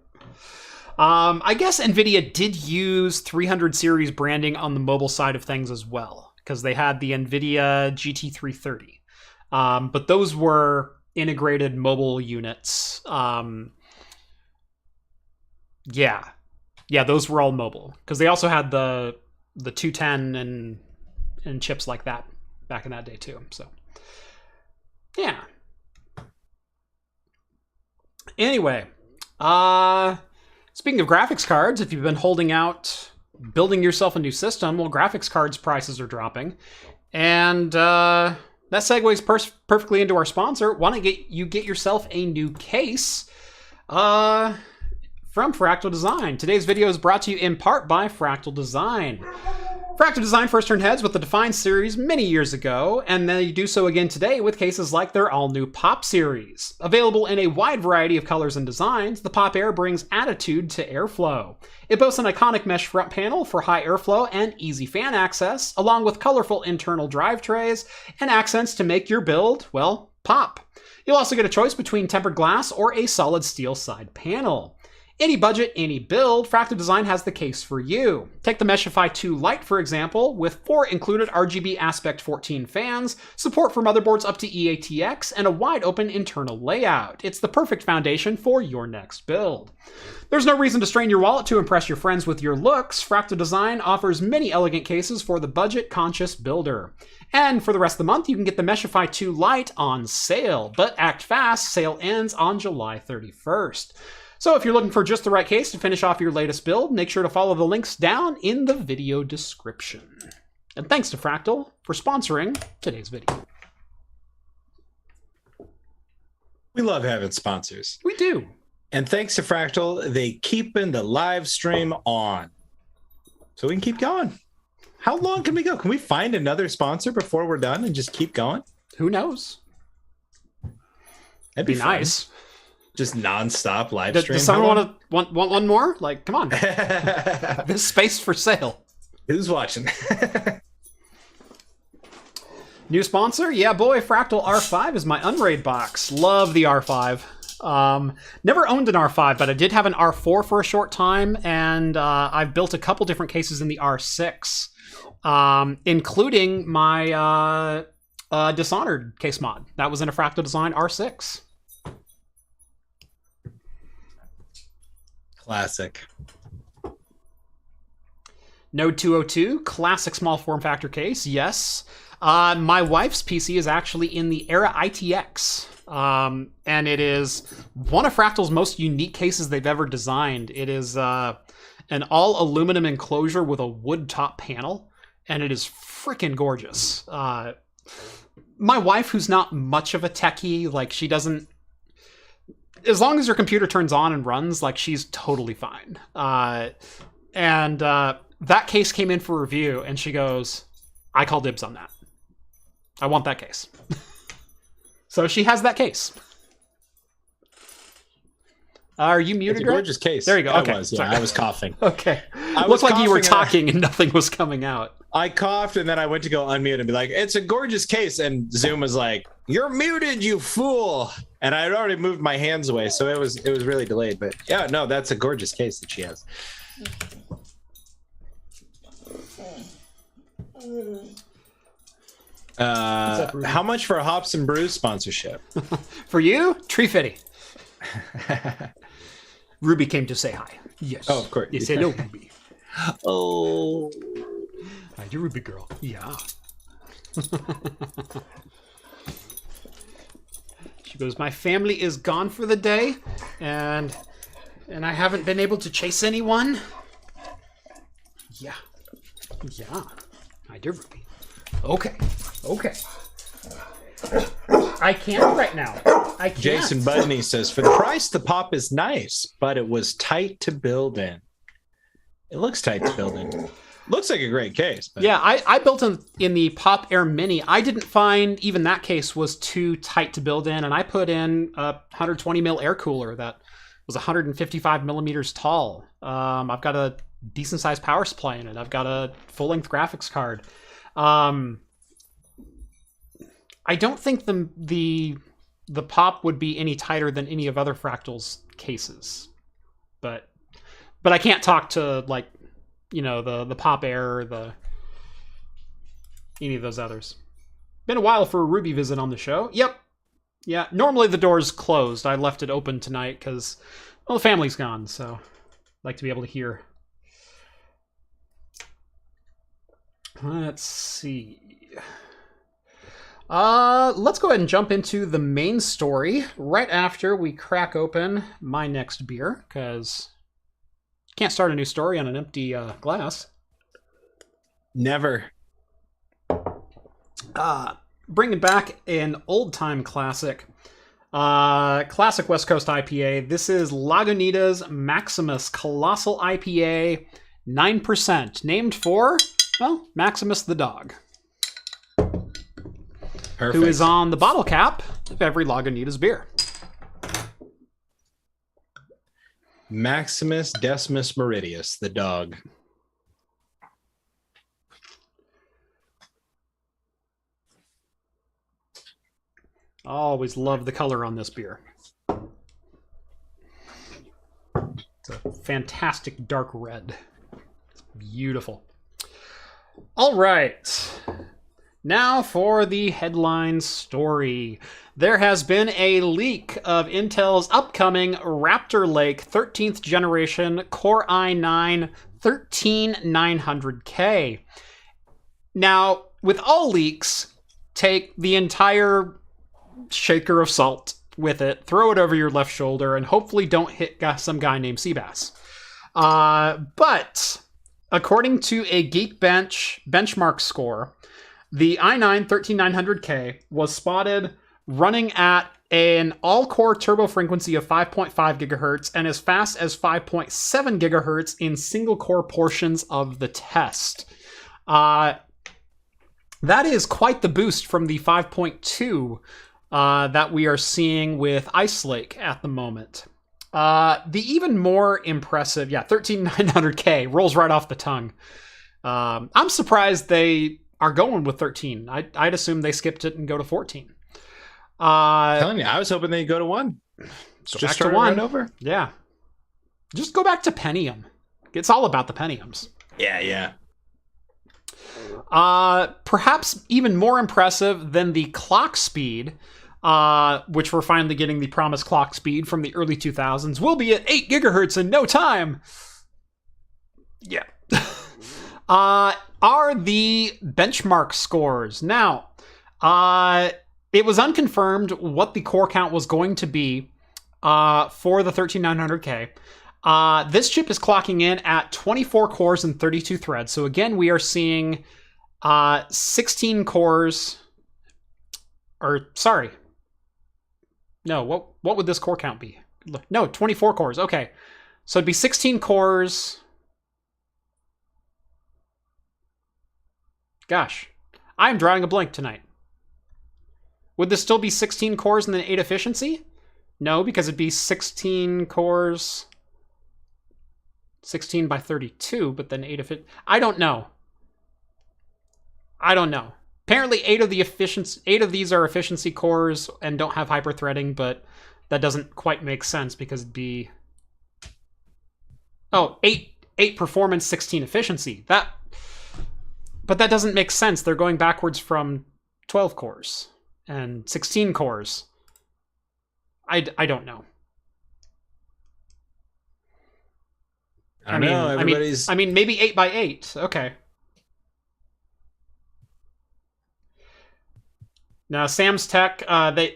I guess NVIDIA did use 300 series branding on the mobile side of things as well, because they had the NVIDIA GT330. But those were integrated mobile units. Yeah, those were all mobile, because they also had the 210 and chips like that back in that day too. So, yeah. Anyway, speaking of graphics cards, if you've been holding out building yourself a new system, well, graphics cards prices are dropping, and that segues perfectly into our sponsor. Why don't you get yourself a new case? From Fractal Design. Today's video is brought to you in part by Fractal Design. Fractal Design first turned heads with the Define series many years ago, and they do so again today with cases like their all-new Pop series. Available in a wide variety of colors and designs, the Pop Air brings attitude to airflow. It boasts an iconic mesh front panel for high airflow and easy fan access, along with colorful internal drive trays and accents to make your build, well, pop. You'll also get a choice between tempered glass or a solid steel side panel. Any budget, any build, Fractal Design has the case for you. Take the Meshify 2 Lite, for example, with 4 included RGB Aspect 14 fans, support for motherboards up to EATX, and a wide-open internal layout. It's the perfect foundation for your next build. There's no reason to strain your wallet to impress your friends with your looks. Fractal Design offers many elegant cases for the budget-conscious builder. And for the rest of the month, you can get the Meshify 2 Lite on sale. But act fast, sale ends on July 31st. So if you're looking for just the right case to finish off your latest build, make sure to follow the links down in the video description. And thanks to Fractal for sponsoring today's video. We love having sponsors. We do. And thanks to Fractal, they keeping the live stream on. So we can keep going. How long can we go? Can we find another sponsor before we're done and just keep going? Who knows? That'd be nice. Just non-stop live stream. Does someone want one more? Like, come on. There's space for sale. Who's watching? New sponsor? Yeah, boy, Fractal R5 is my Unraid box. Love the R5. Never owned an R5, but I did have an R4 for a short time, and I've built a couple different cases in the R6, including my Dishonored case mod. That was in a Fractal Design R6. Classic. Node 202, classic small form factor case, yes. My wife's PC is actually in the Era ITX, and it is one of Fractal's most unique cases they've ever designed. It is an all aluminum enclosure with a wood top panel, and it is freaking gorgeous. My wife, who's not much of a techie, like, she doesn't, as long as her computer turns on and runs, like, she's totally fine. And that case came in for review, and she goes, I call dibs on that. I want that case. So she has that case. Are you muted? It's a gorgeous case. There you go. Okay. I was coughing. Okay. It looked like you were talking and nothing was coming out. I coughed, and then I went to go unmute and be like, it's a gorgeous case. And Zoom was like, you're muted, you fool. And I had already moved my hands away, so it was really delayed. But yeah, no, that's a gorgeous case that she has. How much for a Hops and Brews sponsorship? For you, Tree Fitty. Ruby came to say hi. Yes. Oh, of course. Yes, hello, Ruby. Oh. Hi, you Ruby girl. Yeah. She goes, my family is gone for the day, and I haven't been able to chase anyone. Yeah. Yeah. My dear Ruby. Okay. Okay. I can't right now. I can't. Jason Budney says, for the price, the Pop is nice, but it was tight to build in. It looks tight to build in. Looks like a great case. But... Yeah, I built in the Pop Air Mini. I didn't find even that case was too tight to build in, and I put in a 120 mil air cooler that was 155 millimeters tall. I've got a decent sized power supply in it. I've got a full length graphics card. I don't think the Pop would be any tighter than any of other Fractal's cases, but I can't talk to like, you know, the Pop Air or any of those others. Been a while for a Ruby visit on the show. Yep. Yeah. Normally the door's closed. I left it open tonight because, well, the family's gone, so I'd like to be able to hear. Let's see. Let's go ahead and jump into the main story right after we crack open my next beer, because can't start a new story on an empty glass. Never. Bringing back an old-time classic. Classic West Coast IPA. This is Lagunitas Maximus Colossal IPA, 9%. Named for, well, Maximus the dog. Perfect. Who is on the bottle cap of every Lagunitas beer. Maximus Decimus Meridius, the dog. I always love the color on this beer. It's a fantastic dark red. It's beautiful. All right. Now for the headline story. There has been a leak of Intel's upcoming Raptor Lake 13th generation Core i9 13900K. Now, with all leaks, take the entire shaker of salt with it, throw it over your left shoulder, and hopefully don't hit some guy named Seabass. But according to a Geekbench benchmark score, the i9 13900K was spotted running at an all-core turbo frequency of 5.5 gigahertz and as fast as 5.7 gigahertz in single-core portions of the test. That is quite the boost from the 5.2 that we are seeing with Ice Lake at the moment. The even more impressive, 13900K rolls right off the tongue. I'm surprised they are going with 13. I'd assume they skipped it and go to 14. Telling you, I was hoping they'd go to 1. Just start to 1 right over. Yeah. Just go back to Pentium. It's all about the Pentiums. Yeah. Perhaps even more impressive than the clock speed, which we're finally getting the promised clock speed from the early 2000s, will be at 8 gigahertz in no time. Yeah. Are the benchmark scores. Now, it was unconfirmed what the core count was going to be for the 13900K. This chip is clocking in at 24 cores and 32 threads. So again, we are seeing 16 cores. Or, sorry. No, what would this core count be? No, 24 cores. Okay. So it'd be 16 cores. Gosh, I'm drawing a blank tonight. Would this still be 16 cores and then 8 efficiency? No, because it'd be 16 cores, 16 by 32, but then 8 efficiency. I don't know. Apparently 8 of these are efficiency cores and don't have hyperthreading, but that doesn't quite make sense because it'd be 8 performance, 16 efficiency. But that doesn't make sense. They're going backwards from 12 cores and 16 cores. I don't know. I mean, maybe 8 by 8. Okay. Now, Sam's Tech,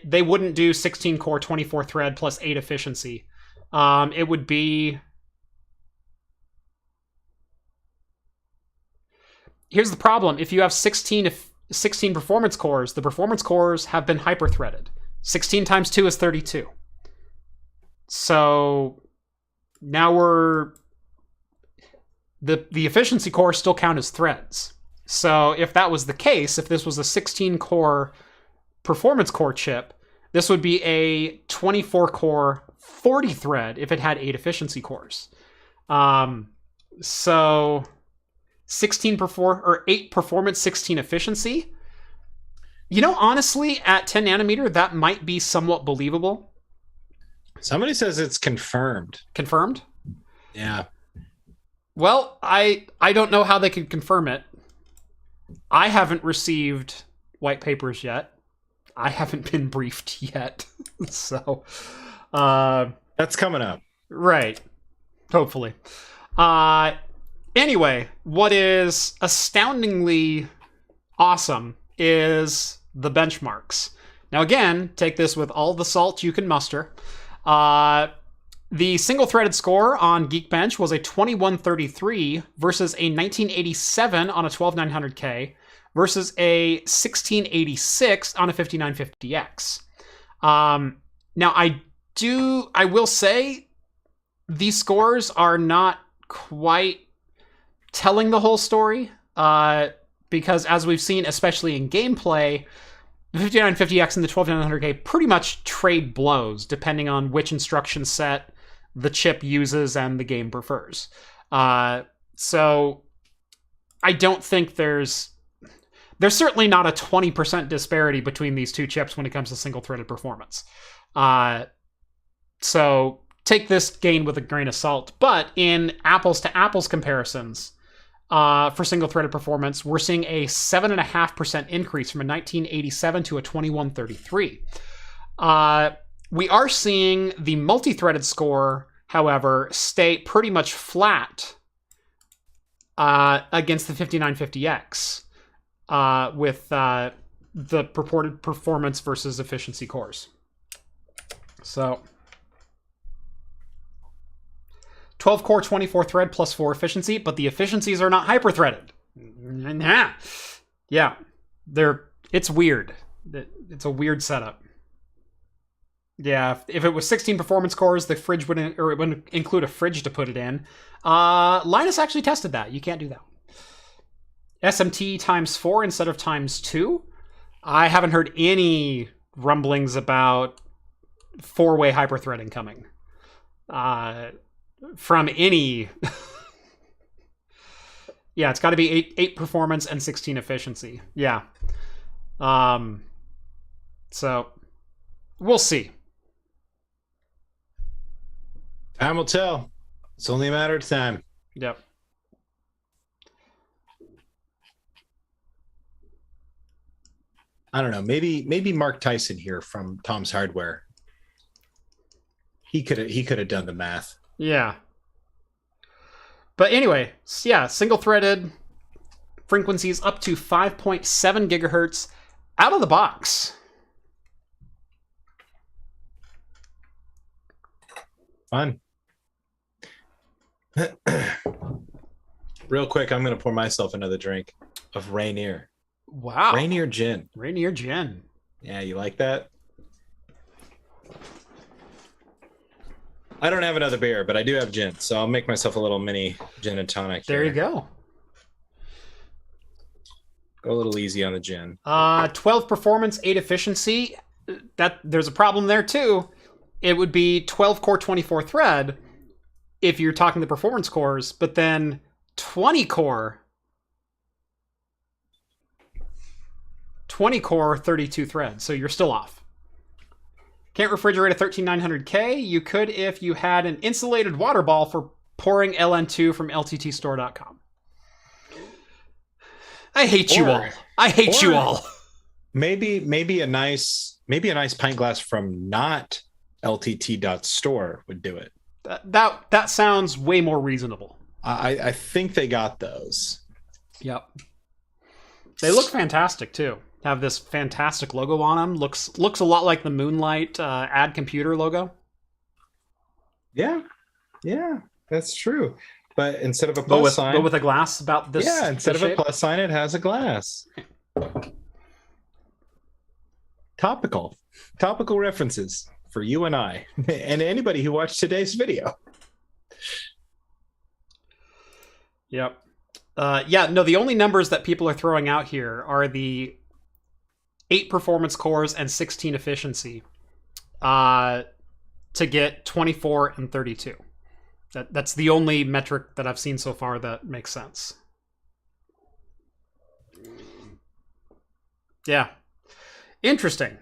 they wouldn't do 16 core, 24 thread plus 8 efficiency. It would be here's the problem. If you have 16 performance cores, the performance cores have been hyper-threaded. 16 times 2 is 32. So now the efficiency cores still count as threads. So if that was the case, if this was a 16-core performance core chip, this would be a 24-core 40-thread if it had 8 efficiency cores. So 8 performance, 16 efficiency. Honestly, at 10 nanometer, that might be somewhat believable. Somebody says it's confirmed. Confirmed? Yeah. Well, I don't know how they could confirm it. I haven't received white papers yet. I haven't been briefed yet. So, that's coming up. Right. Hopefully. Anyway, what is astoundingly awesome is the benchmarks. Now, again, take this with all the salt you can muster. The single-threaded score on Geekbench was a 2133 versus a 1987 on a 12900K versus a 1686 on a 5950X. Now, I will say these scores are not quite telling the whole story, because as we've seen, especially in gameplay, the 5950X and the 12900K pretty much trade blows depending on which instruction set the chip uses and the game prefers. So I don't think there's certainly not a 20% disparity between these two chips when it comes to single-threaded performance. So take this gain with a grain of salt. But in apples-to-apples comparisons, for single-threaded performance, we're seeing a 7.5% increase from a 1987 to a 2133. We are seeing the multi-threaded score, however, stay pretty much flat against the 5950X with the purported performance versus efficiency cores. So 12 core, 24 thread plus 4 efficiency, but the efficiencies are not hyper-threaded. Yeah, it's weird. It's a weird setup. Yeah, if it was 16 performance cores, it wouldn't include a fridge to put it in. Linus actually tested that. You can't do that. SMT times 4 instead of times 2. I haven't heard any rumblings about 4-way hyperthreading coming from any. Yeah, it's got to be 8 performance and 16 efficiency. Yeah. So we'll see. Time will tell. It's only a matter of time. Yep. I don't know. Maybe Mark Tyson here from Tom's Hardware. He could have done the math. Yeah. But anyway, yeah, single-threaded frequencies up to 5.7 gigahertz out of the box. Fun. Real quick, I'm going to pour myself another drink of Rainier. Wow. Rainier Gin. Rainier Gin. Yeah, you like that? I don't have another beer, but I do have gin, so I'll make myself a little mini gin and tonic. There you go. Go a little easy on the gin. 12 performance, 8 efficiency. There's a problem there too. It would be 12 core, 24 thread if you're talking the performance cores, but then 20 core, 32 threads. So you're still off. Can't refrigerate a 13900K. You could if you had an insulated water ball for pouring LN2 from lttstore.com. I hate you all. I hate you all. Maybe a nice pint glass from not ltt.store would do it. That sounds way more reasonable. I think they got those. Yep. They look fantastic too. Have this fantastic logo on them. Looks a lot like the Moonlight Ad Computer logo. Yeah, that's true. but instead of a plus sign, but with a glass about this. Yeah, instead of a plus sign, it has a glass. Topical references for you and I, and anybody who watched today's video. Yep. The only numbers that people are throwing out here are the 8 performance cores and 16 efficiency to get 24 and 32. That's the only metric that I've seen so far that makes sense. Yeah. Interesting.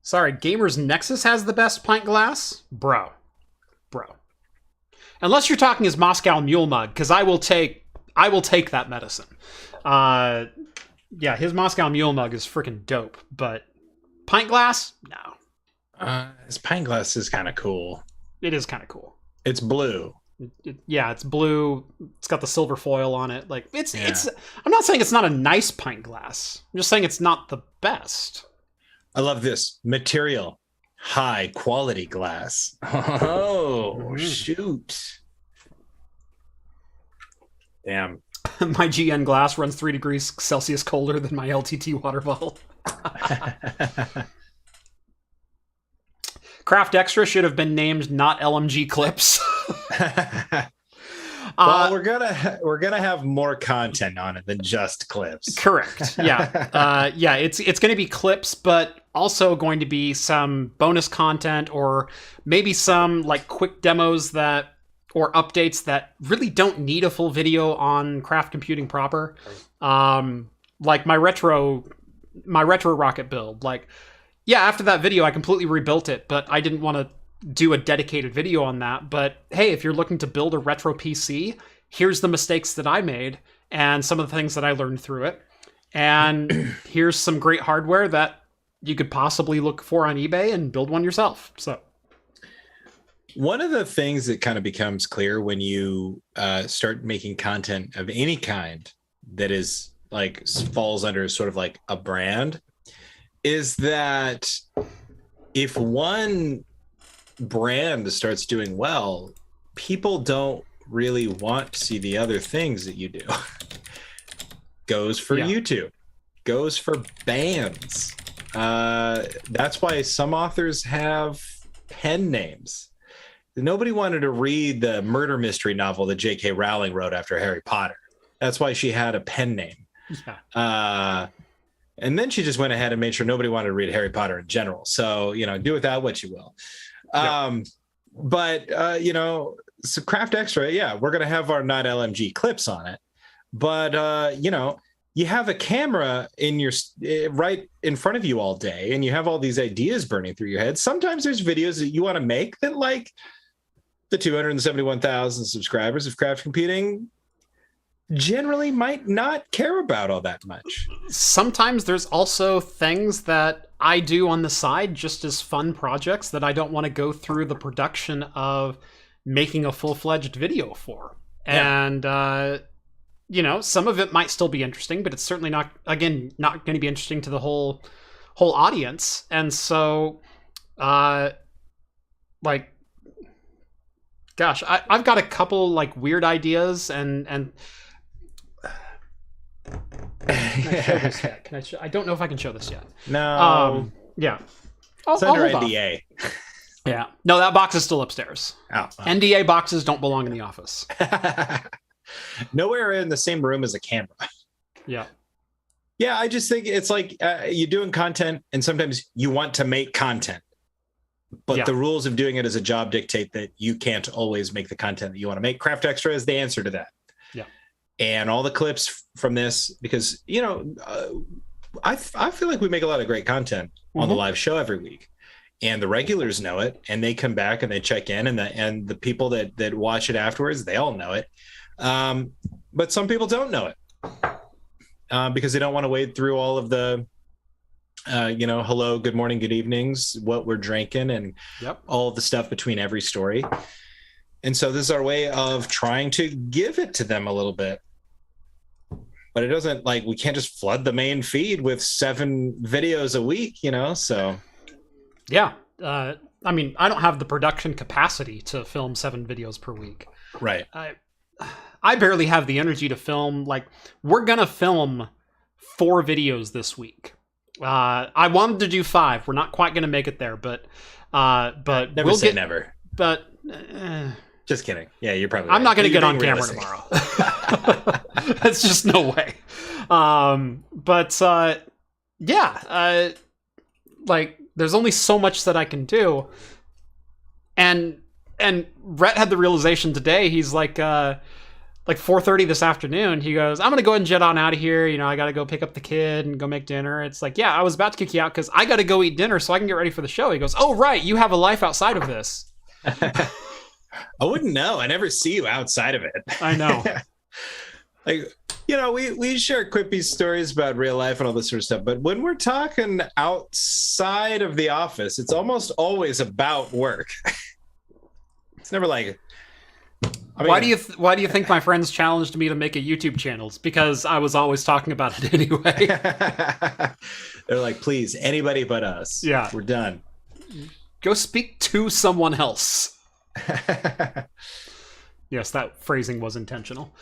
Sorry, Gamers Nexus has the best pint glass? Bro. Unless you're talking his Moscow Mule Mug, because I will take that medicine. His Moscow Mule Mug is freaking dope, but pint glass? No. His pint glass is kind of cool. It is kind of cool. It's blue. It's blue. It's got the silver foil on it. Like it's. I'm not saying it's not a nice pint glass. I'm just saying it's not the best. I love this material. High quality glass. Oh, shoot. Damn. My GN glass runs 3 degrees Celsius colder than my LTT water bottle. Craft Extra should have been named not LMG Clips. Well, we're gonna have more content on it than just clips. Correct. Yeah. It's going to be clips, but also going to be some bonus content, or maybe some like quick demos or updates that really don't need a full video on craft computing proper. Like my retro rocket build. Like, yeah, after that video, I completely rebuilt it, but I didn't want to do a dedicated video on that. But hey, if you're looking to build a retro PC, here's the mistakes that I made and some of the things that I learned through it. And here's some great hardware that you could possibly look for on eBay and build one yourself. So one of the things that kind of becomes clear when you start making content of any kind that is like falls under sort of like a brand is that if one brand starts doing well, people don't really want to see the other things that you do. Goes for YouTube, goes for bands. That's why some authors have pen names. Nobody wanted to read the murder mystery novel that J.K. Rowling wrote after Harry Potter. That's why she had a pen name. Yeah. And then she just went ahead and made sure nobody wanted to read Harry Potter in general. So, do with that what you will. But so Craft Extra, we're going to have our not LMG clips on it. But, you have a camera in your right in front of you all day, and you have all these ideas burning through your head. Sometimes there's videos that you want to make that, like the 271,000 subscribers of Craft Computing generally might not care about all that much. Sometimes there's also things that I do on the side just as fun projects that I don't want to go through the production of making a full-fledged video for. Yeah. And some of it might still be interesting, but it's certainly not going to be interesting to the whole audience. And so I've got a couple like weird ideas and can I show this yet? I don't know if I can show this yet. No. Yeah. It's under NDA. Yeah. No, that box is still upstairs. Oh. NDA boxes don't belong in the office. Nowhere in the same room as a camera. Yeah. Yeah, I just think it's like you're doing content, and sometimes you want to make content. But the rules of doing it as a job dictate that you can't always make the content that you want to make. Craft Extra is the answer to that. Yeah. And all the clips from this, because, I feel like we make a lot of great content on the live show every week. And the regulars know it, and they come back and they check in, and the people that watch it afterwards, they all know it. But some people don't know it because they don't want to wade through all of the hello, good morning, good evenings, what we're drinking, and all of the stuff between every story. And so this is our way of trying to give it to them a little bit. But it doesn't, like, we can't just flood the main feed with 7 videos a week, so. Yeah. I mean, I don't have the production capacity to film 7 videos per week. Right. I barely have the energy to film. Like, we're gonna film 4 videos this week. I wanted to do 5. We're not quite gonna make it there, but never say never. But just kidding. Yeah, you're probably. I'm not gonna get on camera tomorrow. That's just no way. Like, there's only so much that I can do, and Rhett had the realization today. He's like 4:30 this afternoon, he goes, I'm gonna go ahead and jet on out of here. You know, I gotta go pick up the kid and go make dinner. It's like, yeah, I was about to kick you out because I gotta go eat dinner so I can get ready for the show. He goes, oh, right, you have a life outside of this. I wouldn't know. I never see you outside of it. I know. Like, you know, we share quippy stories about real life and all this sort of stuff, but when we're talking outside of the office, it's almost always about work. It's never like, I mean, why do you think my friends challenged me to make a YouTube channel? It's because I was always talking about it anyway. They're like, please, anybody but us. Yeah, we're done. Go speak to someone else. Yes, that phrasing was intentional.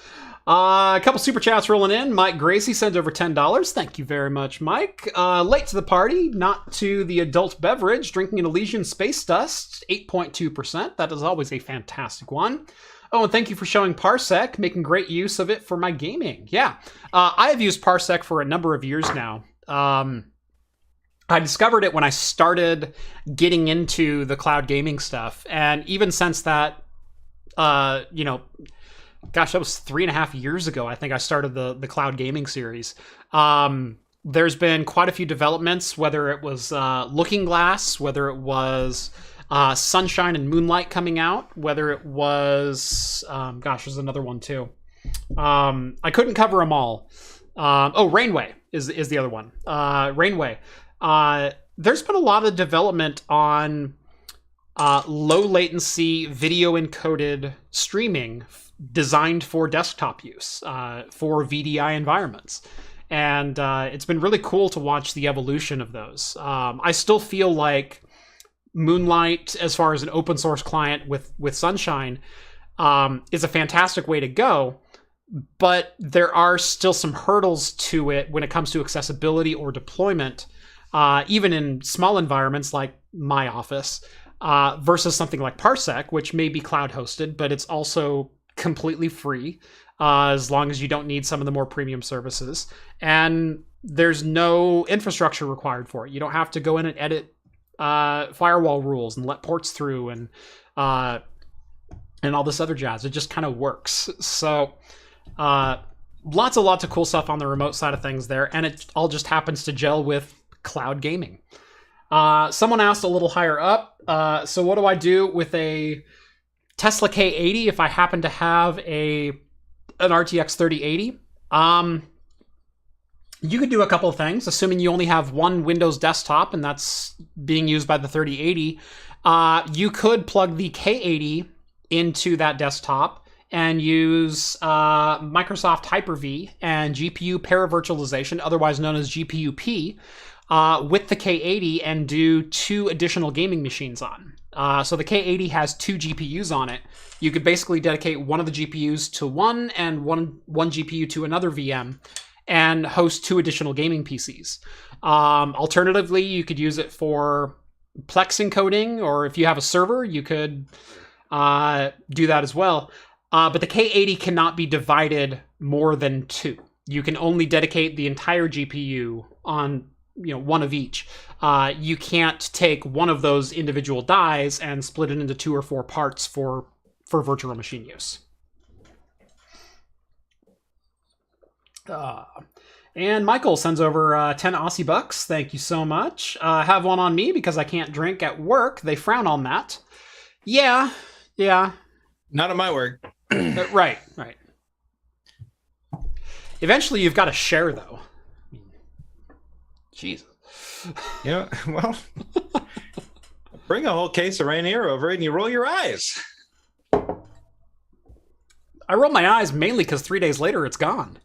A couple super chats rolling in. Mike Gracie sends over $10. Thank you very much, Mike. Late to the party, not to the adult beverage. Drinking an Elysian Space Dust, 8.2%. That is always a fantastic one. Oh, and thank you for showing Parsec, making great use of it for my gaming. Yeah, I have used Parsec for a number of years now. I discovered it when I started getting into the cloud gaming stuff. And even since that, you know, gosh, that was 3.5 years ago. I think I started the cloud gaming series. There's been quite a few developments, whether it was Looking Glass, whether it was Sunshine and Moonlight coming out, whether it was, gosh, there's another one too. I couldn't cover them all. Rainway is the other one. Rainway. There's been a lot of development on low latency video encoded streaming designed for desktop use, for VDI environments. And it's been really cool to watch the evolution of those. I still feel like Moonlight, as far as an open source client with Sunshine, is a fantastic way to go. But there are still some hurdles to it when it comes to accessibility or deployment, even in small environments like my office, versus something like Parsec, which may be cloud hosted, but it's also completely free, as long as you don't need some of the more premium services. And there's no infrastructure required for it. You don't have to go in and edit firewall rules and let ports through and all this other jazz. It just kind of works. So lots of cool stuff on the remote side of things there, and it all just happens to gel with cloud gaming. Someone asked a little higher up, so what do I do with a Tesla K80 if I happen to have an RTX 3080? You could do a couple of things, assuming you only have one Windows desktop and that's being used by the 3080. You could plug the K80 into that desktop and use Microsoft Hyper-V and GPU paravirtualization, otherwise known as GPU-P, with the K80 and do 2 additional gaming machines on. So the K80 has 2 GPUs on it. You could basically dedicate one of the GPUs to one and one GPU to another VM and host 2 additional gaming PCs. Alternatively, you could use it for Plex encoding, or if you have a server, you could do that as well. But the K80 cannot be divided more than 2. You can only dedicate the entire GPU on one of each. You can't take one of those individual dies and split it into 2 or 4 parts for virtual machine use. And Michael sends over 10 Aussie bucks. Thank you so much. Have one on me because I can't drink at work. They frown on that. Yeah. Not at my work. Right. Eventually, you've got to share, though. Jesus. Yeah, well, bring a whole case of Rainier over it and you roll your eyes. I roll my eyes mainly because 3 days later it's gone.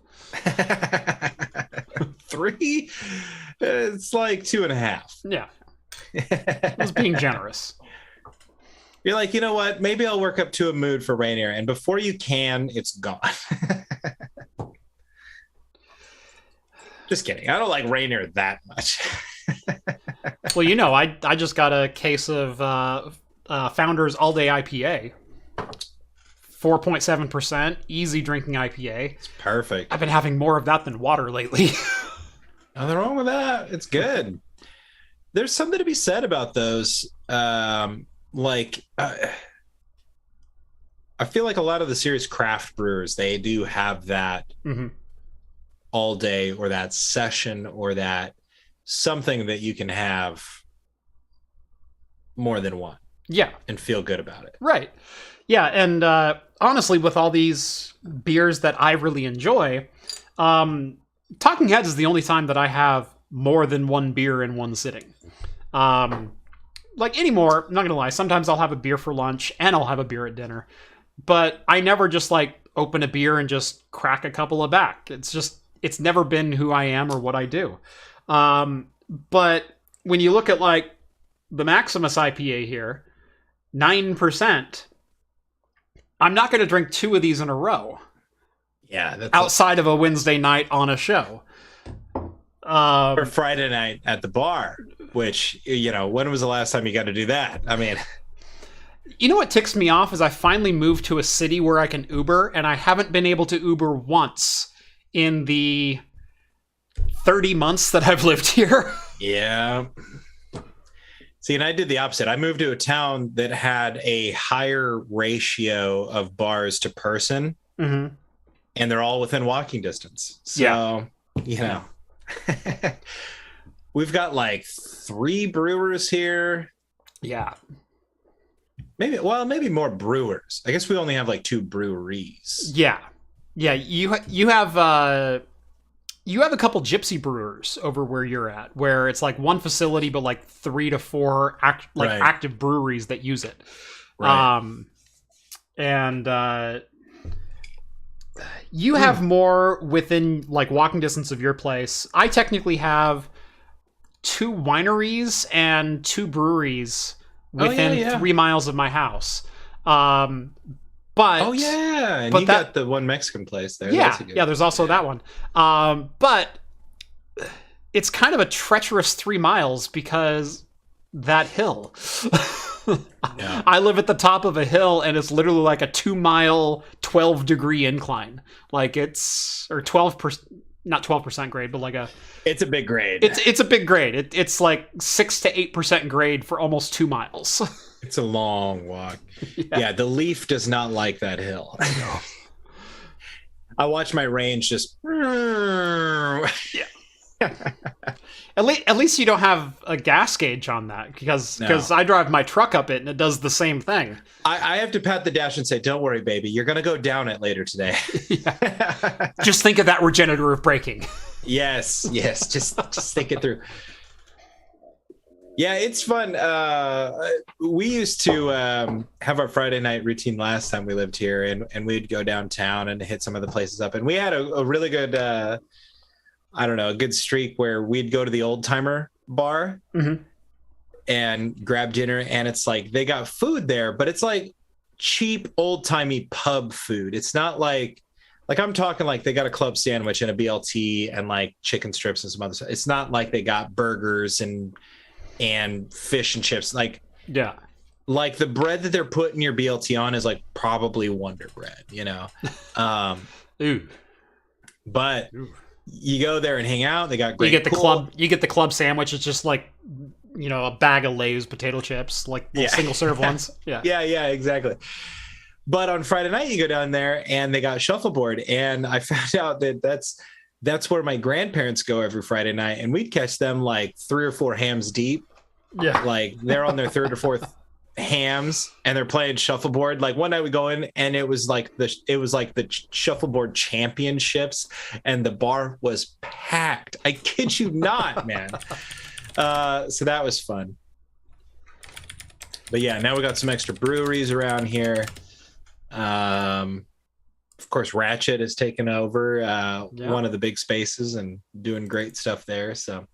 3? It's like 2.5. Yeah. I was being generous. You're like, you know what? Maybe I'll work up to a mood for Rainier. And before you can, it's gone. Just kidding. I don't like Rainier that much. Well, you know, I just got a case of Founders All Day IPA. 4.7%, easy drinking IPA. It's perfect. I've been having more of that than water lately. Nothing wrong with that. It's good. There's something to be said about those. I feel like a lot of the serious craft brewers, they do have that all day or that session or that something that you can have more than one. Yeah. And feel good about it. Right. Yeah, and honestly, with all these beers that I really enjoy, Talking Heads is the only time that I have more than one beer in one sitting. Like anymore, I'm not gonna lie, sometimes I'll have a beer for lunch and I'll have a beer at dinner. But I never just like open a beer and just crack a couple of back. It's never been who I am or what I do. But when you look at like the Maximus IPA here, 9%, I'm not going to drink 2 of these in a row. Yeah. That's outside of a Wednesday night on a show. Or Friday night at the bar, which, you know, when was the last time you got to do that? I mean... You know what ticks me off is I finally moved to a city where I can Uber, and I haven't been able to Uber once in the 30 months that I've lived here. Yeah. See, and I did the opposite. I moved to a town that had a higher ratio of bars to person, and they're all within walking distance. So, you know, we've got like 3 brewers here. Yeah. Maybe more brewers. I guess we only have like 2 breweries. Yeah. Yeah, you have a couple gypsy brewers over where you're at, where it's like one facility but like 3 to 4 active breweries that use it. Right. You have more within like walking distance of your place. I technically have 2 wineries and 2 breweries within 3 miles of my house. And you got the one Mexican place there. Yeah, there's also that one. But it's kind of a treacherous 3 miles because that hill. I live at the top of a hill, and it's literally like a 2-mile, 12-degree incline. Like or 12%, not 12% grade, but like it's a big grade. It's a big grade. It's like 6 to 8% grade for almost 2 miles. It's a long walk. Yeah, the Leaf does not like that hill. I know. I watch my range just... Yeah. At least you don't have a gas gauge on that, because I drive my truck up it and it does the same thing. I have to pat the dash and say, don't worry, baby, you're going to go down it later today. Just think of that regenerative braking. Yes, just think it through. Yeah, it's fun. We used to have our Friday night routine last time we lived here, and we'd go downtown and hit some of the places up. And we had a really good, a good streak where we'd go to the Old Timer bar and grab dinner. And it's like they got food there, but it's like cheap, old-timey pub food. It's not like I'm talking like they got a club sandwich and a BLT and like chicken strips and some other stuff. It's not like they got burgers and fish and chips. Like the bread that they're putting your BLT on is like probably Wonder Bread, you know. But you go there and hang out. They got great. You get the club sandwich. It's just like, you know, a bag of Lay's potato chips, like single serve ones. Yeah, exactly. But on Friday night, you go down there and they got shuffleboard, and I found out that that's where my grandparents go every Friday night, and we'd catch them like 3 or 4 hams deep. Yeah, like they're on their 3rd or 4th hams, and they're playing shuffleboard. Like one night we go in, and it was like the shuffleboard championships, and the bar was packed. I kid you not, man. So that was fun. But yeah, now we got some extra breweries around here. Of course, Ratchet has taken over one of the big spaces and doing great stuff there. So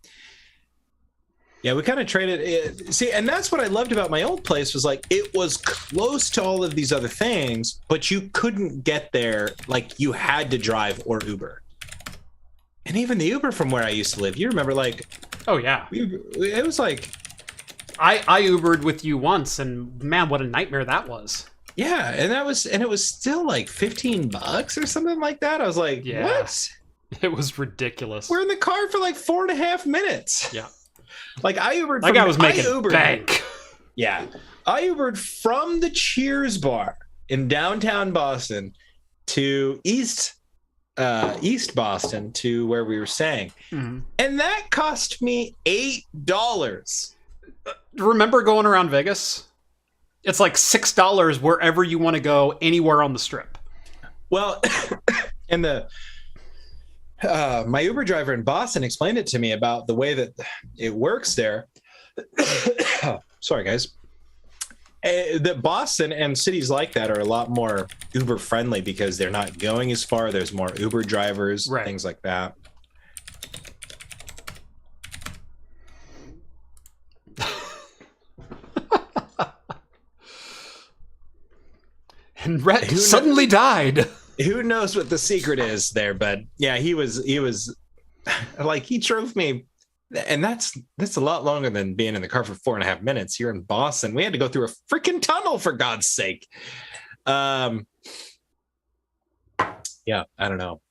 Yeah, we kind of traded it. See, and that's what I loved about my old place was like it was close to all of these other things, but you couldn't get there. Like you had to drive or Uber. And even the Uber from where I used to live, you remember like, oh yeah, it was like, I Ubered with you once, and man, what a nightmare that was. Yeah, and it was still like $15 or something like that. I was like, yeah. What? It was ridiculous. We're in the car for like 4.5 minutes. Yeah. Like I Ubered. That guy was making bank. Yeah. I Ubered from the Cheers bar in downtown Boston to East Boston to where we were staying. Mm-hmm. And that cost me $8. Remember going around Vegas? It's like $6 wherever you want to go, anywhere on the strip. Well, and my Uber driver in Boston explained it to me about the way that it works there. Sorry, guys. That Boston and cities like that are a lot more Uber friendly because they're not going as far. There's more Uber drivers, right. Things like that. And Rhett suddenly died. Who knows what the secret is there? But yeah, he was like, he drove me, and that's a lot longer than being in the car for 4.5 minutes. Here in Boston, we had to go through a freaking tunnel, for God's sake. Yeah, I don't know.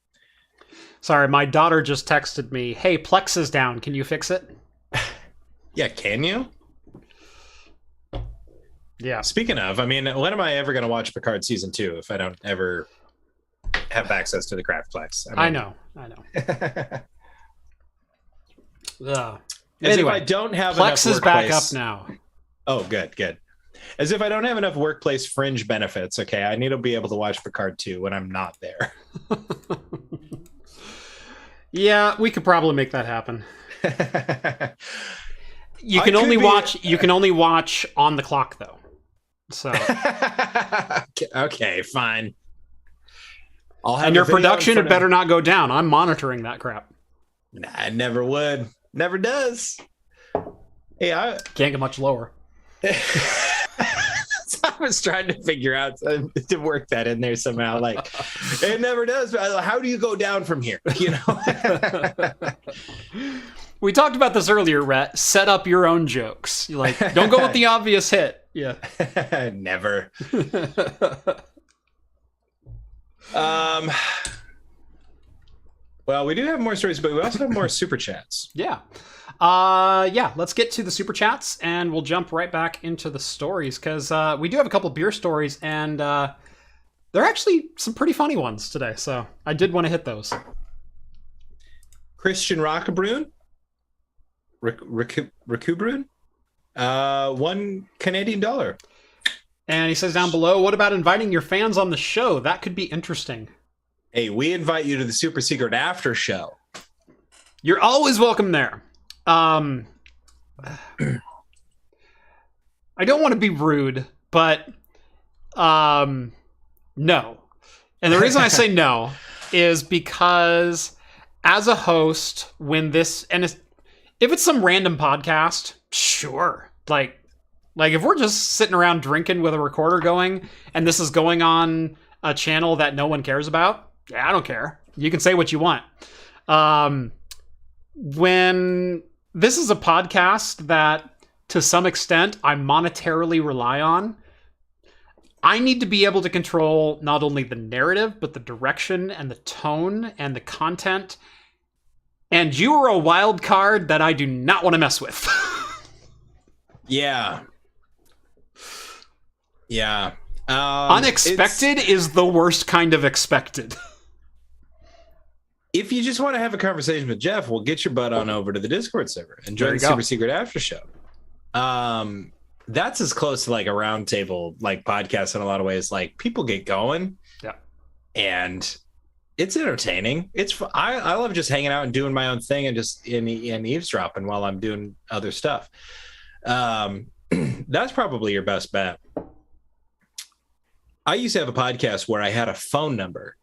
Sorry, my daughter just texted me, "Hey, Plex is down. Can you fix it?" Yeah, can you? Yeah. Speaking of, I mean, when am I ever going to watch Picard season 2 if I don't ever have access to the Craftplex? I know. Anyway, if I don't have Plex is back up now. Oh, good. As if I don't have enough workplace fringe benefits. Okay, I need to be able to watch Picard 2 when I'm not there. Yeah, we could probably make that happen. You can only watch on the clock though. So okay, fine. And your production had better not go down. I'm monitoring that crap. Nah, I never would. Never does. Hey, I can't get much lower. I was trying to figure out to work that in there somehow. Like, it never does. But how do you go down from here? You know. We talked about this earlier, Rhett. Set up your own jokes. You like, don't go with the obvious hit. Yeah. Never. Well, we do have more stories, but we also have more super chats. Yeah. Let's get to the super chats, and we'll jump right back into the stories, because we do have a couple beer stories, and they're actually some pretty funny ones today, so I did want to hit those. Christian Rockabroon? Racubroon? $1 Canadian. And he says down below, what about inviting your fans on the show? That could be interesting. Hey, we invite you to the super secret after show. You're always welcome there. I don't want to be rude, but no. And the reason I say no is because as a host, when this, and if it's some random podcast, sure. Like if we're just sitting around drinking with a recorder going and this is going on a channel that no one cares about, yeah, I don't care. You can say what you want. When this is a podcast that to some extent I monetarily rely on, I need to be able to control not only the narrative, but the direction and the tone and the content. And you are a wild card that I do not want to mess with. Yeah. Unexpected is the worst kind of expected. If you just want to have a conversation with Jeff, we'll get your butt on over to the Discord server and join the Super Secret After Show. That's as close to like a roundtable like podcast in a lot of ways. Like people get going, yeah, and it's entertaining. I love just hanging out and doing my own thing and just in eavesdropping while I'm doing other stuff. That's probably your best bet. I used to have a podcast where I had a phone number.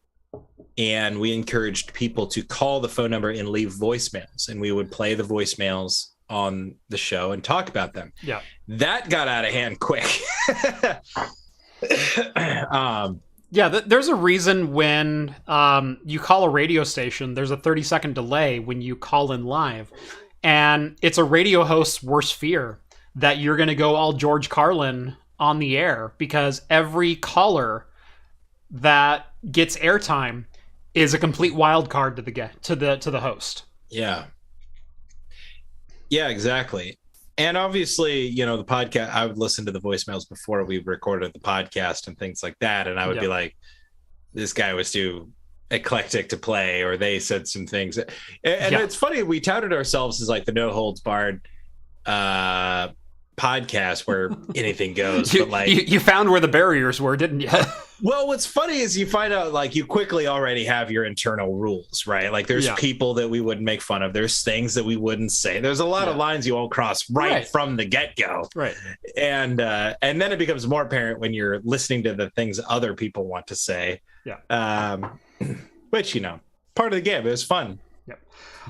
And we encouraged people to call the phone number and leave voicemails. And we would play the voicemails on the show and talk about them. Yeah. That got out of hand quick. There's a reason when you call a radio station, there's a 30-second delay when you call in live. And it's a radio host's worst fear that you're going to go all George Carlin on the air, because every caller that gets airtime is a complete wild card to the host. Yeah. Yeah, exactly. And obviously, the podcast, I would listen to the voicemails before we recorded the podcast and things like that. And I would be like, this guy was too eclectic to play, or they said some things. And it's funny, we touted ourselves as like the No Holds Barred podcast where anything goes. But like, you found where the barriers were, didn't you? Well, what's funny is you find out like you quickly already have your internal rules, right? Like there's people that we wouldn't make fun of. There's things that we wouldn't say. There's a lot of lines you won't cross right from the get-go. Right. And then it becomes more apparent when you're listening to the things other people want to say. Yeah. Which, part of the game. It was fun. Yep.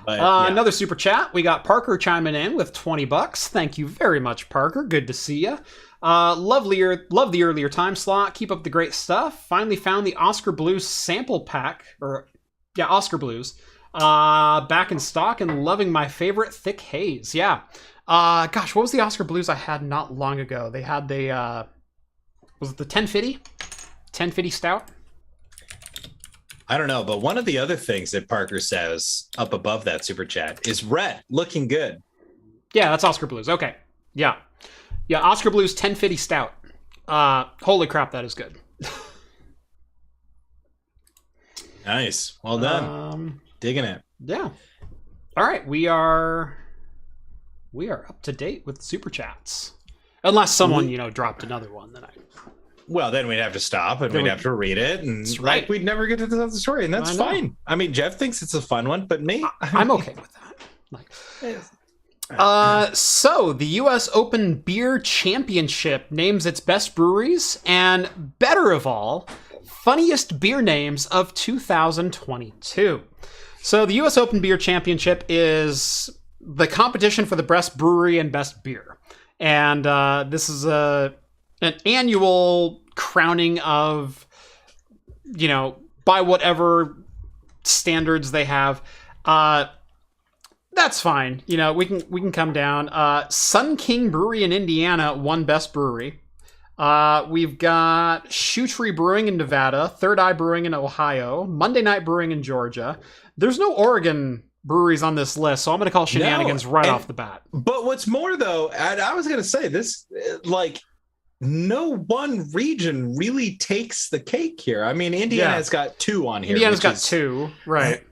But, another super chat. We got Parker chiming in with $20. Thank you very much, Parker. Good to see you. Love the earlier time slot. Keep up the great stuff. Finally found the Oscar Blues sample pack, Oscar Blues, back in stock, and loving my favorite thick haze. Yeah. Gosh, what was the Oscar Blues I had not long ago? They had the was it the 1050? 1050 stout? I don't know, but one of the other things that Parker says up above that super chat is red, looking good. Yeah, that's Oscar Blues. Okay. Yeah. Yeah, Oscar Blues 1050 stout. Holy crap, that is good. Nice. Well done. Digging it. Yeah. All right, we are up to date with super chats. Unless someone, dropped another one, Well, then we'd have to stop and we'd have to read it, and we'd never get to tell the story, and that's fine. I mean, Jeff thinks it's a fun one, but me, I'm okay with that. So the U.S. Open Beer Championship names its best breweries and, better of all, funniest beer names of 2022. So the U.S. Open Beer Championship is the competition for the best brewery and best beer, and this is an annual crowning of, by whatever standards they have. That's fine. We can come down. Sun King Brewery in Indiana won best brewery. We've got Shoe Tree Brewing in Nevada, Third Eye Brewing in Ohio, Monday Night Brewing in Georgia. There's no Oregon breweries on this list, so I'm going to call shenanigans off the bat. But what's more, though, I was going to say this, no one region really takes the cake here. I mean, Indiana's got two on here. Indiana's got two, right?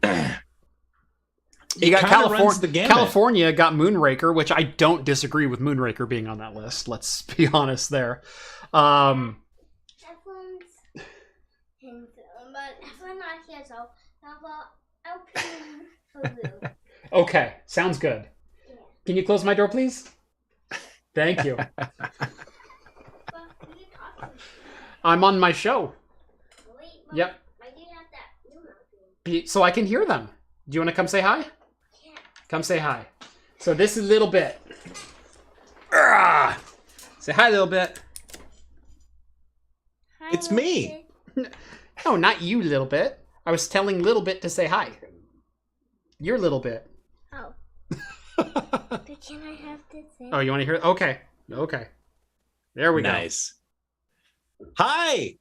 You got California. California got Moonraker, which I don't disagree with Moonraker being on that list. Let's be honest there. Okay, sounds good. Can you close my door, please? Thank you. I'm on my show. Yep. So I can hear them. Do you want to come say hi? Yeah. Come say hi. So this is Little Bit. Say hi, Little Bit. Hi, it's me. No, not you, Little Bit. I was telling Little Bit to say hi. You're Little Bit. Oh. But can I have this thing? Oh, you want to hear it? Okay. There we go. Nice. Hi.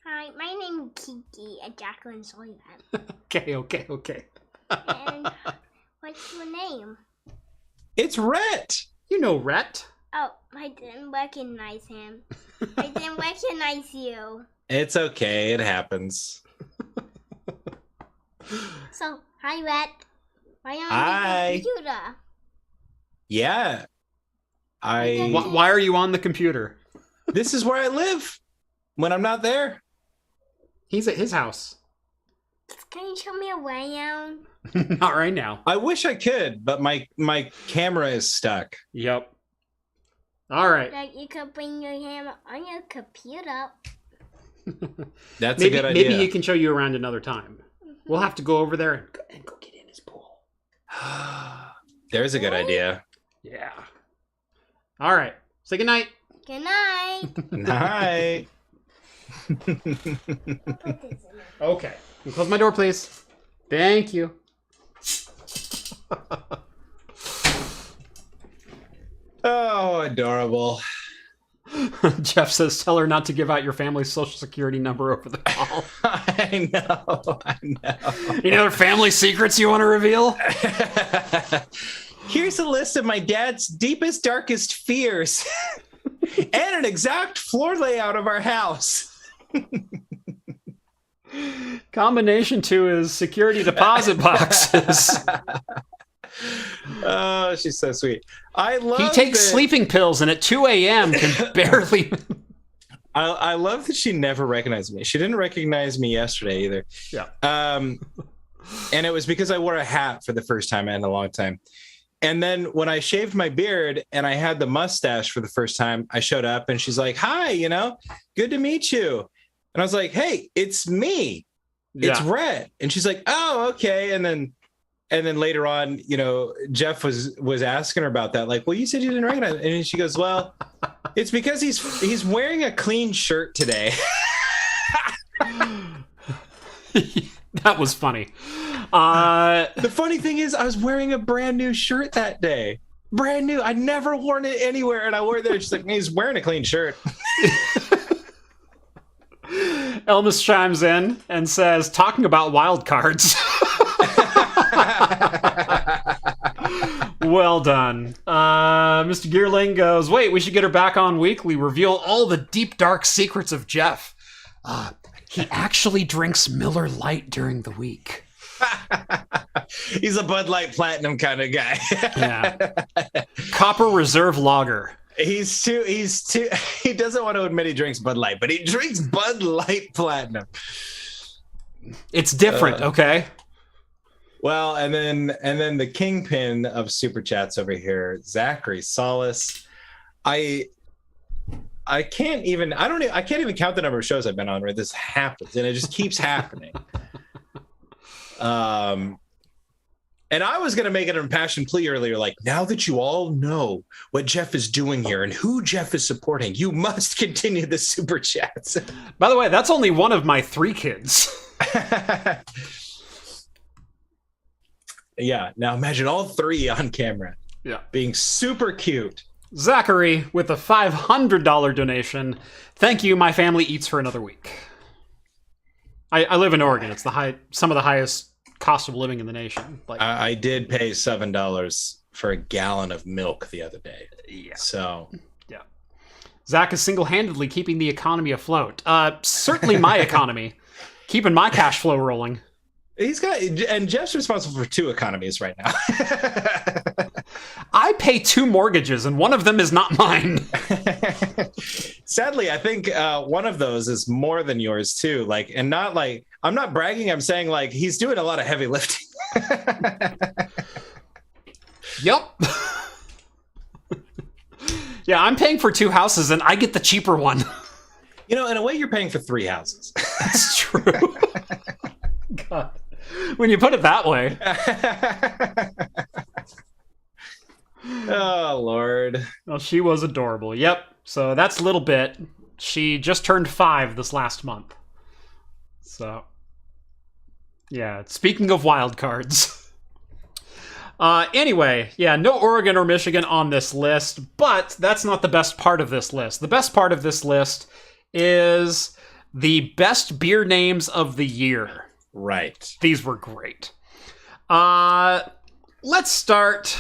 Hi, my name is Kiki and Jacqueline saw that. Okay. And what's your name? It's Rhett. You know Rhett. Oh, I didn't recognize him. I didn't recognize you. It's okay. It happens. So, hi, Rhett. Why are you on the computer? Yeah. Why are you on the computer? This is where I live when I'm not there. He's at his house. Can you show me around? Not right now. I wish I could, but my camera is stuck. Yep. All right. Like you could bring your camera on your computer. That's a good idea. Maybe he can show you around another time. We'll have to go over there and go get in his pool. There's a good idea. Yeah. All right. Say goodnight. Good night. Night. Okay. Close my door, please. Thank you. Oh, adorable. Jeff says, tell her not to give out your family's social security number over the call. I know. Any other family secrets you want to reveal? Here's a list of my dad's deepest, darkest fears and an exact floor layout of our house. Combination 2 is security deposit boxes. Oh, she's so sweet. I love He takes sleeping pills and at 2 a.m. can barely... I love that she never recognized me. She didn't recognize me yesterday either. Yeah. And it was because I wore a hat for the first time in a long time. And then when I shaved my beard and I had the mustache for the first time, I showed up and she's like, hi, good to meet you. And I was like, hey, it's me. It's Rhett. And she's like, oh, okay. And then later on, Jeff was asking her about that. Like, well, you said you didn't recognize it. And she goes, well, it's because he's wearing a clean shirt today. That was funny. The funny thing is I was wearing a brand new shirt that day. Brand new. I'd never worn it anywhere. And I wore it there. She's like, he's wearing a clean shirt. Elmas chimes in and says, talking about wild cards. Well done. Mr. Gearling goes, wait, we should get her back on weekly. Reveal all the deep, dark secrets of Jeff. He actually drinks Miller Lite during the week. He's a Bud Light Platinum kind of guy. Yeah. Copper Reserve Lager. He doesn't want to admit he drinks Bud Light, but he drinks Bud Light Platinum. It's different, okay? Well, and then the kingpin of super chats over here, Zachary Solace. I can't even count the number of shows I've been on where this happens, and it just keeps happening. And I was going to make an impassioned plea earlier, like, now that you all know what Jeff is doing here and who Jeff is supporting, you must continue the super chats. By the way, that's only one of my 3 kids. Yeah. Now imagine all 3 on camera. Yeah. Being super cute. Zachary with a $500 donation. Thank you. My family eats for another week. I live in Oregon. It's some of the highest cost of living in the nation. Like, I did pay $7 for a gallon of milk the other day. Yeah. So. Yeah. Zach is single-handedly keeping the economy afloat. Certainly my economy. Keeping my cash flow rolling. And Jeff's responsible for 2 economies right now. I pay 2 mortgages, and one of them is not mine. Sadly, I think one of those is more than yours too. Like, and not like, I'm not bragging. I'm saying like he's doing a lot of heavy lifting. Yep. Yeah, I'm paying for 2 houses, and I get the cheaper one. In a way, you're paying for 3 houses. That's true. God. When you put it that way. Oh, Lord. Well, she was adorable. Yep. So that's a little bit. She just turned 5 this last month. So, yeah. Speaking of wild cards. Anyway, yeah, no Oregon or Michigan on this list, but that's not the best part of this list. The best part of this list is the best beer names of the year. Right. These were great. Let's start.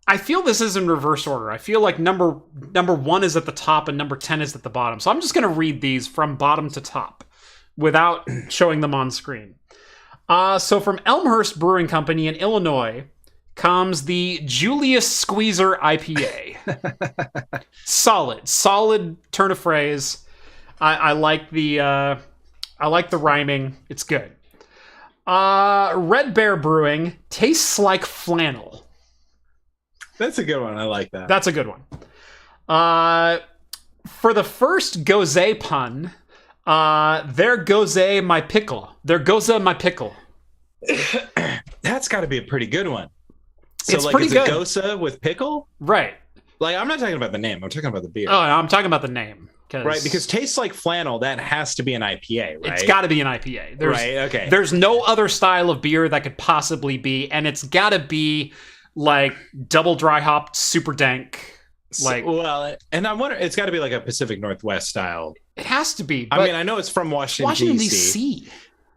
I feel this is in reverse order. I feel like number 1 is at the top and number 10 is at the bottom. So I'm just going to read these from bottom to top without showing them on screen. So from Elmhurst Brewing Company in Illinois comes the Julius Squeezer IPA. Solid turn of phrase. I like the rhyming. It's good. Red Bear Brewing tastes like flannel. That's a good one. I like that. That's a good one. For the first gose pun, there goes my pickle. There goes my pickle. That's got to be a pretty good one. So it's like pretty it's good. A Gosa with pickle? Right. Like, I'm not talking about the name. I'm talking about the beer. Oh, I'm talking about the name. Right, because tastes like flannel, that has to be an IPA, right? It's got to be an IPA. Right, okay. There's no other style of beer that could possibly be, and it's got to be like double dry hopped, super dank. Like, and I wonder, it's got to be like a Pacific Northwest style. It has to be. I mean, I know it's from Washington D.C.,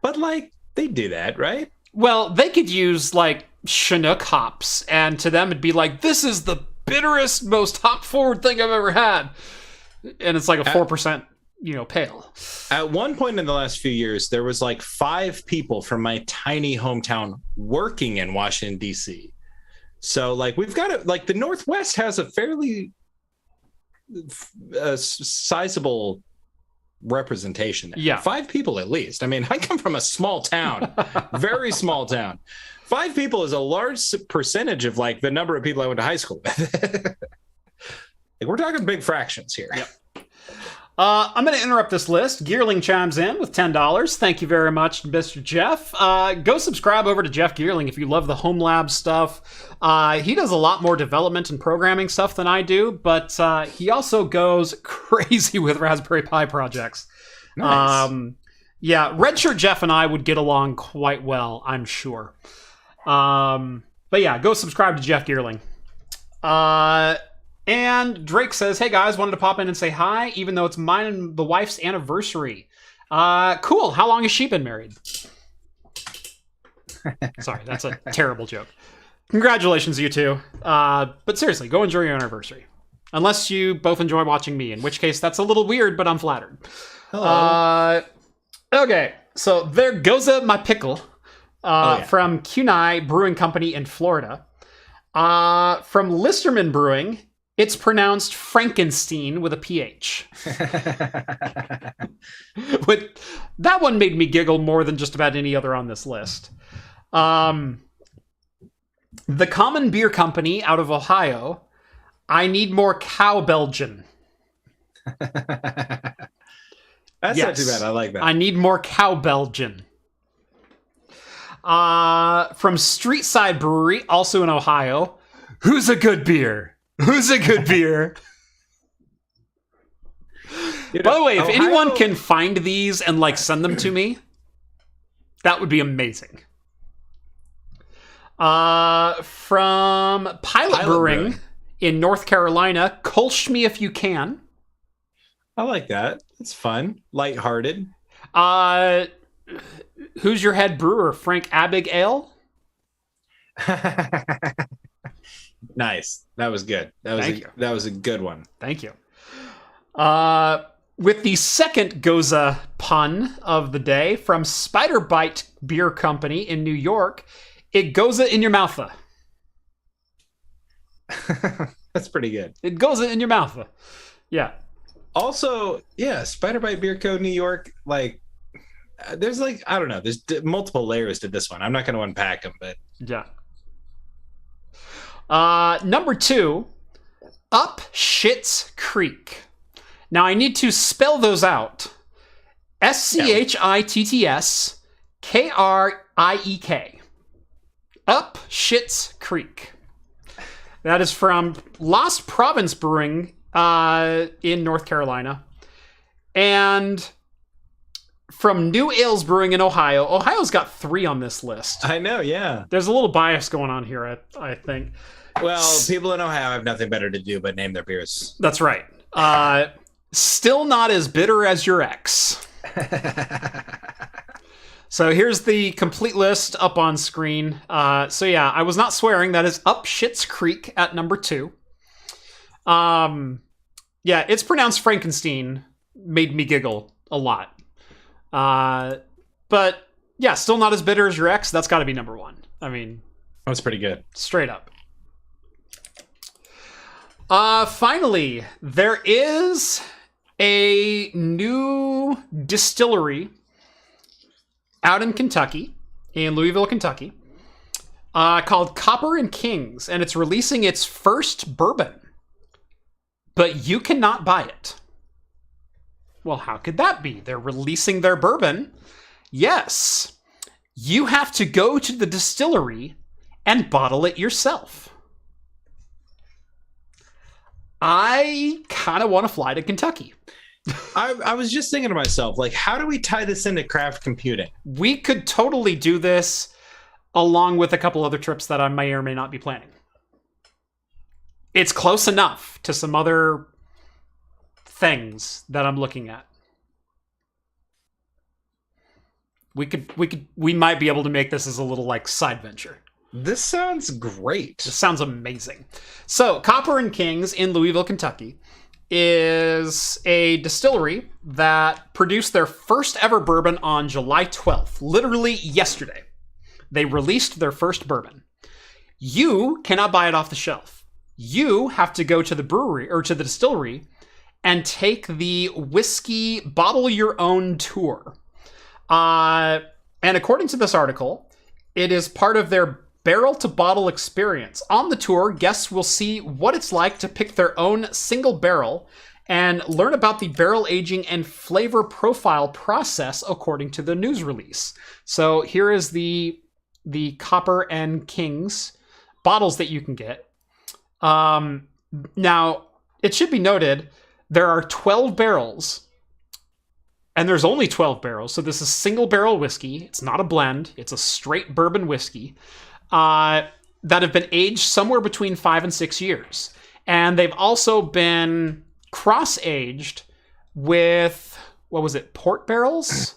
but like they do that, right? Well, they could use like Chinook hops, and to them it'd be like, this is the bitterest, most hop forward thing I've ever had. And it's like a 4%, pale. At one point in the last few years, there was like 5 people from my tiny hometown working in Washington, D.C. So like we've got it, like the Northwest has a fairly sizable representation there. Yeah. 5 people at least. I mean, I come from a small town, very small town. 5 people is a large percentage of like the number of people I went to high school with. Like, we're talking big fractions here. Yep. I'm going to interrupt this list. Gearling chimes in with $10. Thank you very much, Mr. Jeff. Go subscribe over to Jeff Gearling if you love the home lab stuff. He does a lot more development and programming stuff than I do, but he also goes crazy with Raspberry Pi projects. Nice. Yeah, Redshirt Jeff and I would get along quite well, I'm sure. But yeah, go subscribe to Jeff Gearling. And Drake says, hey guys, wanted to pop in and say hi, even though it's mine and the wife's anniversary. Cool. How long has she been married? Sorry, that's a terrible joke. Congratulations, you two. But seriously, go enjoy your anniversary. Unless you both enjoy watching me, in which case that's a little weird, but I'm flattered. Hello. Okay, so there goes my pickle from Kunai Brewing Company in Florida. From Listerman Brewing, it's pronounced Frankenstein with a PH. But that one made me giggle more than just about any other on this list. The Common Beer Company out of Ohio, I need more cow Belgian. That's not too bad. I like that. I need more cow Belgian. From Streetside Brewery, also in Ohio, who's a good beer? Who's a good beer? By the way, if anyone can find these and like send them to me, that would be amazing. From Pilot Brewing in North Carolina, Kolsch me if you can. I like that. It's fun, lighthearted. Who's your head brewer? Frank Abigail? Nice. That was good. That was a good one. Thank you. With the second Goza pun of the day from Spider Bite Beer Company in New York, it goes in your mouth. That's pretty good. It goes in your mouth. Yeah. Also, yeah, Spider Bite Beer Co. New York, like, there's like, I don't know, there's multiple layers to this one. I'm not going to unpack them, but yeah. Number 2, Up Schitt's Creek. Now I need to spell those out. SCHITTS KRIEK. Up Schitt's Creek. That is from Lost Province Brewing in North Carolina. And from New Ales Brewing in Ohio. Ohio's got 3 on this list. I know, yeah. There's a little bias going on here, I think. Well, people in Ohio have nothing better to do but name their beers. That's right. Still not as bitter as your ex. So here's the complete list up on screen. So yeah, I was not swearing. That is Up Schitt's Creek at number 2. Yeah, it's pronounced Frankenstein. Made me giggle a lot. But yeah, still not as bitter as your ex. That's got to be number 1. I mean, that's pretty good. Straight up. Finally, there is a new distillery out in Kentucky, in Louisville, Kentucky, called Copper and Kings, and it's releasing its first bourbon. But you cannot buy it. Well, how could that be? They're releasing their bourbon. Yes. you have to go to the distillery and bottle it yourself. I kind of want to fly to Kentucky. I was just thinking to myself, like, how do we tie this into craft computing? We could totally do this along with a couple other trips that I may or may not be planning. It's close enough to some other things that I'm looking at. We might be able to make this as a little like side venture. This sounds great. This sounds amazing. So, Copper and Kings in Louisville, Kentucky is a distillery that produced their first ever bourbon on July 12th, literally yesterday. They released their first bourbon. You cannot buy it off the shelf. You have to go to the brewery or to the distillery and take the whiskey bottle your own tour. And according to this article, it is part of their barrel to bottle experience. On the tour, guests will see what it's like to pick their own single barrel and learn about the barrel aging and flavor profile process according to the news release. So here is the Copper and Kings bottles that you can get. Now, it should be noted, there are 12 barrels, and there's only 12 barrels, so this is single barrel whiskey. It's not a blend. It's a straight bourbon whiskey that have been aged somewhere between 5 and 6 years. And they've also been cross-aged with, what was it, port barrels?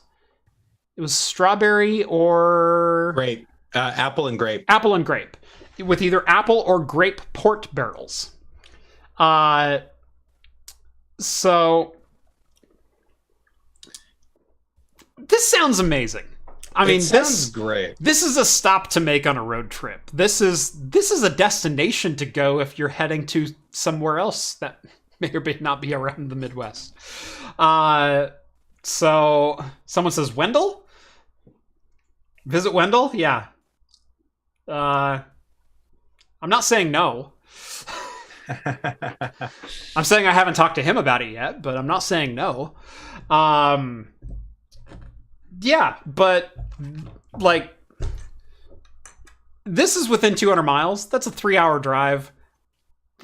It was strawberry or... Grape. Apple and grape. Apple and grape. With either apple or grape port barrels. So... This sounds amazing. I mean, this great. This is a stop to make on a road trip. This is a destination to go if you're heading to somewhere else that may or may not be around the Midwest. So someone says Wendell? Visit Wendell? Yeah. I'm not saying no. I'm saying I haven't talked to him about it yet, but I'm not saying no. Yeah, but like this is within 200 miles. That's a 3-hour drive.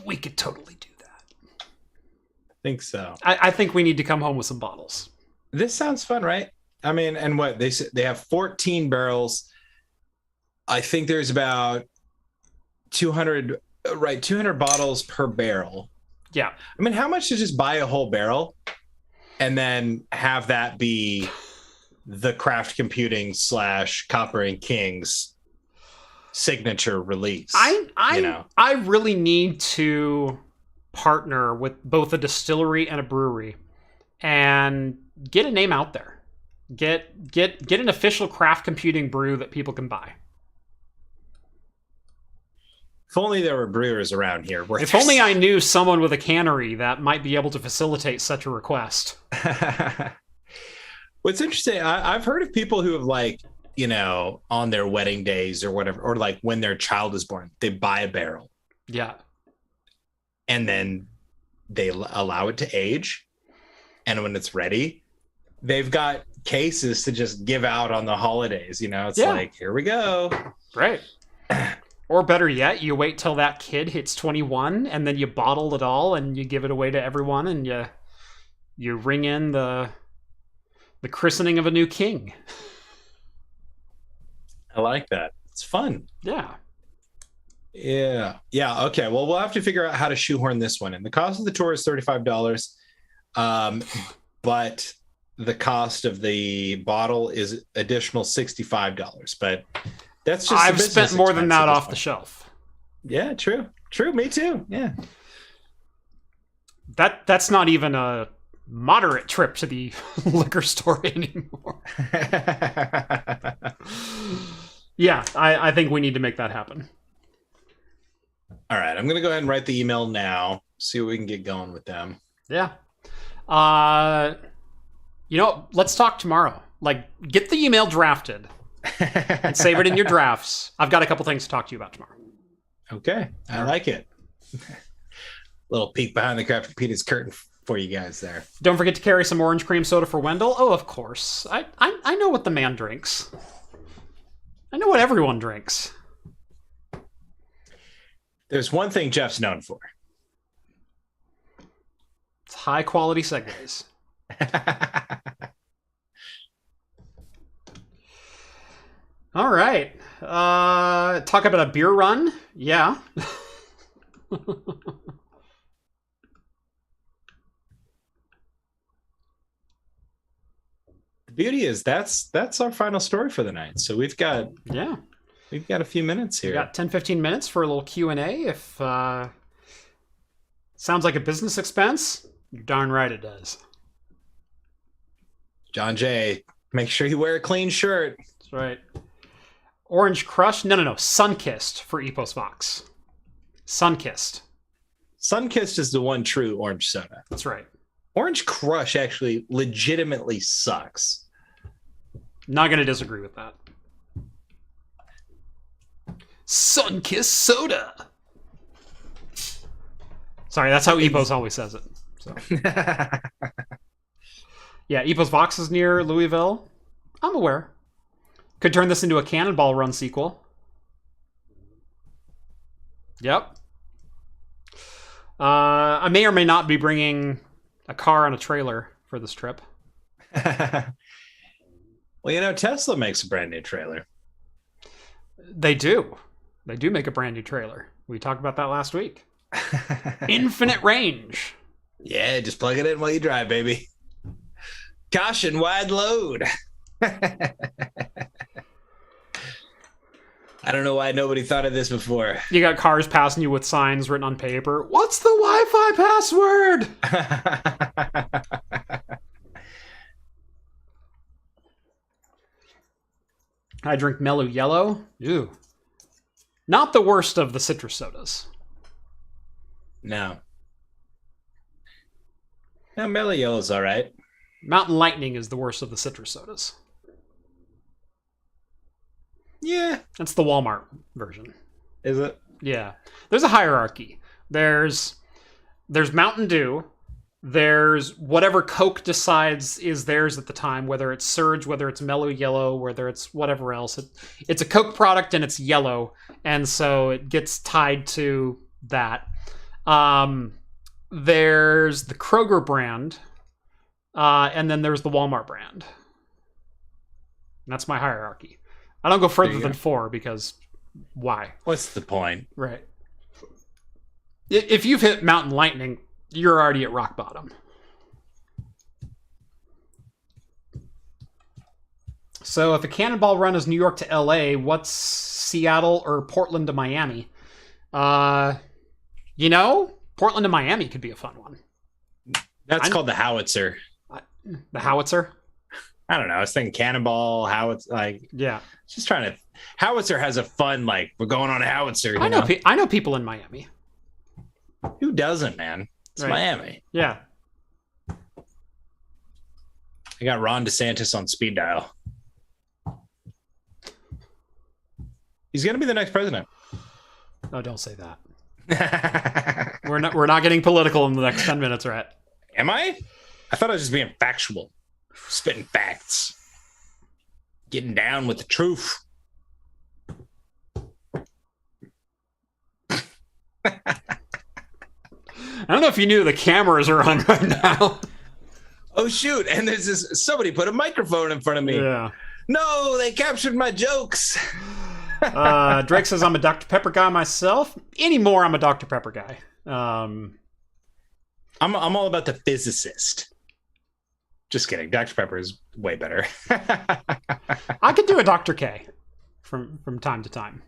We could totally do that. I think so. I think we need to come home with some bottles. This sounds fun, right? I mean, and what they have 14 barrels. I think there's about 200 bottles per barrel. Yeah. I mean, how much to just buy a whole barrel and then have that be the craft computing / Copper and Kings signature release? I really need to partner with both a distillery and a brewery and get a name out there. Get an official craft computing brew that people can buy. If only there were brewers around here. If only I knew someone with a cannery that might be able to facilitate such a request. What's interesting, I've heard of people who have, like, you know, on their wedding days or whatever, or like when their child is born, they buy a barrel. Yeah. And then they allow it to age. And when it's ready, they've got cases to just give out on the holidays. You know, it's like, here we go. Right. Or better yet, you wait till that kid hits 21 and then you bottle it all and you give it away to everyone and you ring in the christening of a new king. I like that. It's fun. Yeah. Yeah. Okay. Well, we'll have to figure out how to shoehorn this one in. The cost of the tour is $35. But the cost of the bottle is additional $65. But that's just, I've spent more than that off the shelf. Yeah, true. Me too. Yeah. That's not even a moderate trip to the liquor store anymore. Yeah, I think we need to make that happen. All right, I'm going to go ahead and write the email now, see what we can get going with them. Yeah. You know, let's talk tomorrow. Like, get the email drafted and save it in your drafts. I've got a couple things to talk to you about tomorrow. Okay, I like it. Little peek behind the Craft Peter's curtain for you guys there. Don't forget to carry some orange cream soda for Wendell. Oh, of course. I know what the man drinks. I know what everyone drinks. There's one thing Jeff's known for. It's high quality segues. All right. Talk about a beer run. Yeah. The beauty is that's our final story for the night. So we've got a few minutes here. We got 10-15 minutes for a little Q&A. If sounds like a business expense, you're darn right it does. John Jay, make sure you wear a clean shirt. That's right. Orange Crush? No. Sunkissed for Epos Vox. Sunkissed. Sunkissed is the one true orange soda. That's right. Orange Crush actually legitimately sucks. Not going to disagree with that. Sunkissed soda. Sorry, that's how Epos always says it. So. Yeah, Epos Vox is near Louisville. I'm aware. Could turn this into a Cannonball Run sequel. Yep. I may or may not be bringing a car on a trailer for this trip. Well, Tesla makes a brand new trailer. They do. They do make a brand new trailer. We talked about that last week. Infinite range. Yeah, just plug it in while you drive, baby. Caution, wide load. I don't know why nobody thought of this before. You got cars passing you with signs written on paper. What's the Wi-Fi password? I drink Mellow Yellow. Ew. Not the worst of the citrus sodas. No. No, Mellow Yellow's all right. Mountain Lightning is the worst of the citrus sodas. Yeah. That's the Walmart version. Is it? Yeah. There's a hierarchy. There's Mountain Dew. There's whatever Coke decides is theirs at the time, whether it's Surge, whether it's Mellow Yellow, whether it's whatever else. It's a Coke product and it's yellow, and so it gets tied to that. There's the Kroger brand, and then there's the Walmart brand. And that's my hierarchy. I don't go further than 4 because why? What's the point? Right. If you've hit Mountain Lightning, you're already at rock bottom. So if a Cannonball Run is New York to LA, what's Seattle or Portland to Miami? Portland to Miami could be a fun one. That's called the Howitzer. The Howitzer? I don't know. I was thinking Cannonball, Howitzer, yeah. Just trying to. Howitzer has a fun, we're going on a Howitzer. I know people in Miami. Who doesn't, man? It's right. Miami. Yeah. I got Ron DeSantis on speed dial. He's going to be the next president. No, don't say that. We're not getting political in the next 10 minutes, right? Am I? I thought I was just being factual. Spitting facts. Getting down with the truth. I don't know if you knew the cameras are on right now. Oh, shoot. And there's somebody put a microphone in front of me. Yeah. No, they captured my jokes. Drake says, I'm a Dr. Pepper guy myself. Anymore, I'm a Dr. Pepper guy. I'm all about the physicist. Just kidding. Dr. Pepper is way better. I could do a Dr. K from time to time.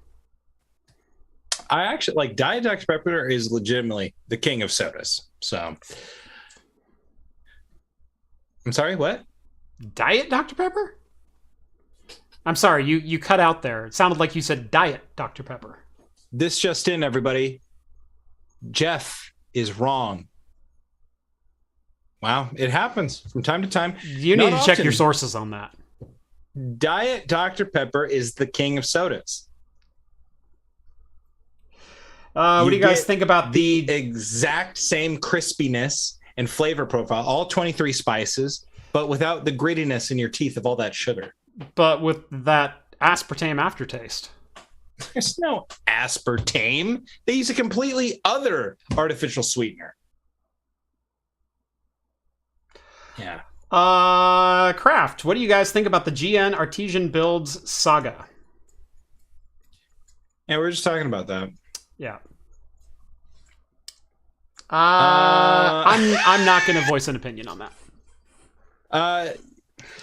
I actually Diet Dr. Pepper is legitimately the king of sodas. So, I'm sorry, what? Diet Dr. Pepper? I'm sorry, you cut out there. It sounded like you said Diet Dr. Pepper. This just in, everybody. Jeff is wrong. Wow, it happens from time to time. You need to check your sources on that. Diet Dr. Pepper is the king of sodas. What do you guys think about the exact same crispiness and flavor profile, all 23 spices, but without the grittiness in your teeth of all that sugar? But with that aspartame aftertaste. There's no aspartame. They use a completely other artificial sweetener. Yeah. Craft, what do you guys think about the GN Artesian Builds saga? Yeah, we were just talking about that. Yeah. I'm not going to voice an opinion on that.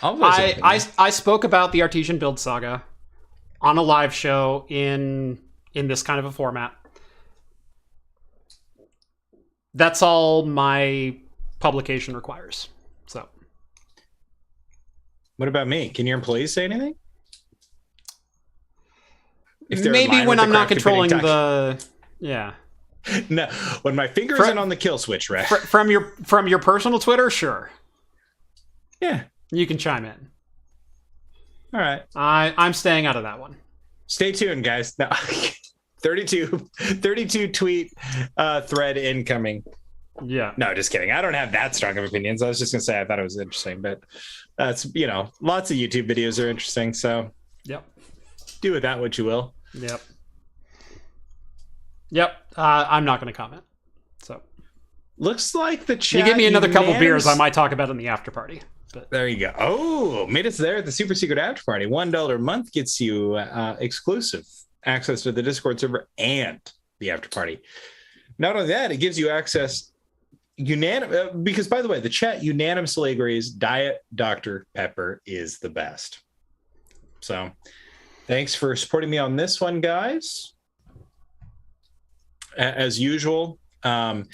I spoke about the Artesian Build saga on a live show in this kind of a format. That's all my publication requires. So, what about me? Can your employees say anything? Maybe when I'm not controlling the No, when my finger's in on the kill switch, right? From your personal Twitter, sure. Yeah, you can chime in. All right, I'm staying out of that one. Stay tuned, guys. No, 32 tweet thread incoming. Yeah. No, just kidding. I don't have that strong of opinions. I was just gonna say I thought it was interesting, but that's lots of YouTube videos are interesting. So yep, do with that what you will. Yep. I'm not going to comment. So looks like the chat. You give me another couple beers, I might talk about it in the after party. But there you go. Oh, made us there at the super secret after party. $1 a month gets you exclusive access to the Discord server and the after party. Not only that, it gives you access because, by the way, the chat unanimously agrees Diet Dr. Pepper is the best. So thanks for supporting me on this one, guys. As usual, I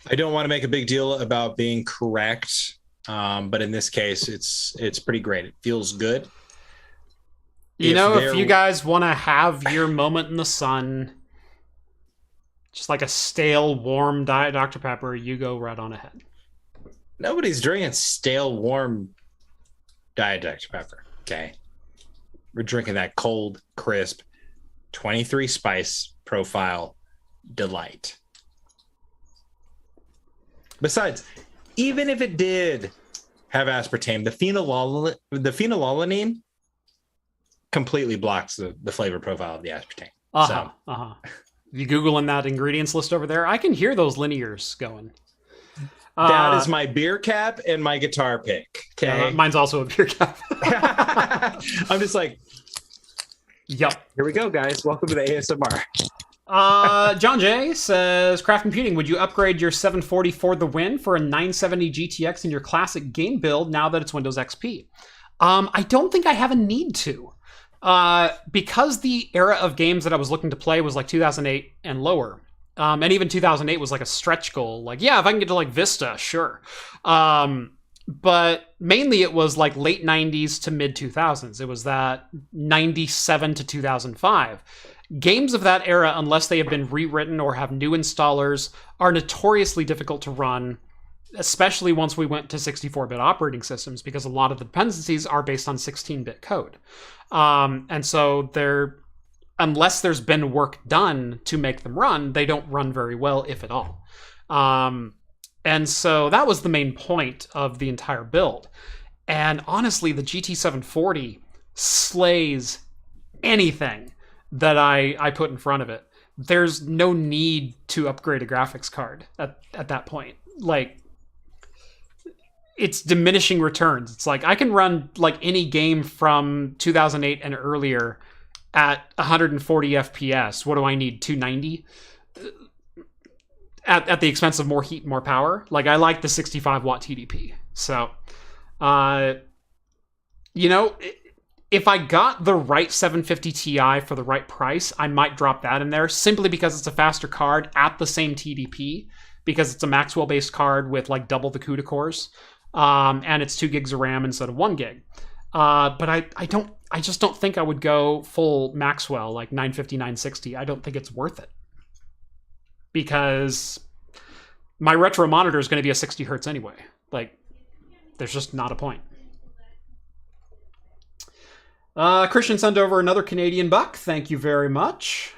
don't want to make a big deal about being correct, but in this case, it's pretty great. It feels good. If you guys want to have your moment in the sun, just like a stale, warm Diet Dr. Pepper, you go right on ahead. Nobody's drinking stale, warm Diet Dr. Pepper, okay? We're drinking that cold, crisp, 23 spice profile delight. Besides, even if it did have aspartame, the phenylalanine completely blocks the flavor profile of the aspartame. You Googling that ingredients list over there? I can hear those linears going. That is my beer cap and my guitar pick. Okay, mine's also a beer cap. I'm just like, yep. Here we go, guys. Welcome to the ASMR. John J says, Craft Computing, would you upgrade your 740 for the win for a 970 GTX in your classic game build now that it's Windows XP? I don't think I have a need to. Because the era of games that I was looking to play was like 2008 and lower. And even 2008 was like a stretch goal. Like, yeah, if I can get to like Vista, sure. But mainly it was like late 90s to mid 2000s. It was that 97 to 2005. Games of that era, unless they have been rewritten or have new installers, are notoriously difficult to run, especially once we went to 64-bit operating systems, because a lot of the dependencies are based on 16-bit code. And so unless there's been work done to make them run, they don't run very well, if at all. And so that was the main point of the entire build. And honestly, the GT740 slays anything that I put in front of it. There's no need to upgrade a graphics card at that point. Like, it's diminishing returns. It's like I can run like any game from 2008 and earlier at 140 FPS. What do I need? 290? At the expense of more heat and more power. Like, I like the 65 watt TDP. So, if I got the right 750 Ti for the right price, I might drop that in there simply because it's a faster card at the same TDP, because it's a Maxwell-based card with like double the CUDA cores, and it's 2 gigs of RAM instead of 1 gig. But I just don't think I would go full Maxwell, like 950, 960. I don't think it's worth it, because my retro monitor is going to be a 60 hertz anyway. Like, there's just not a point. Christian sent over another Canadian buck. Thank you very much.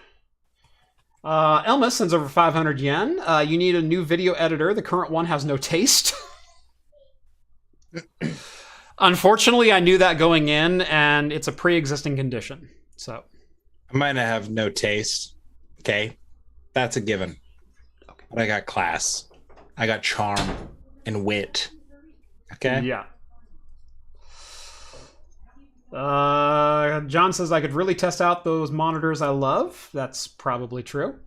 Elma sends over 500 yen. You need a new video editor. The current one has no taste. Unfortunately, I knew that going in, and it's a pre-existing condition. So I might have no taste. Okay, that's a given. Okay. But I got class. I got charm and wit. Okay. Yeah. John says I could really test out those monitors I love. That's probably true.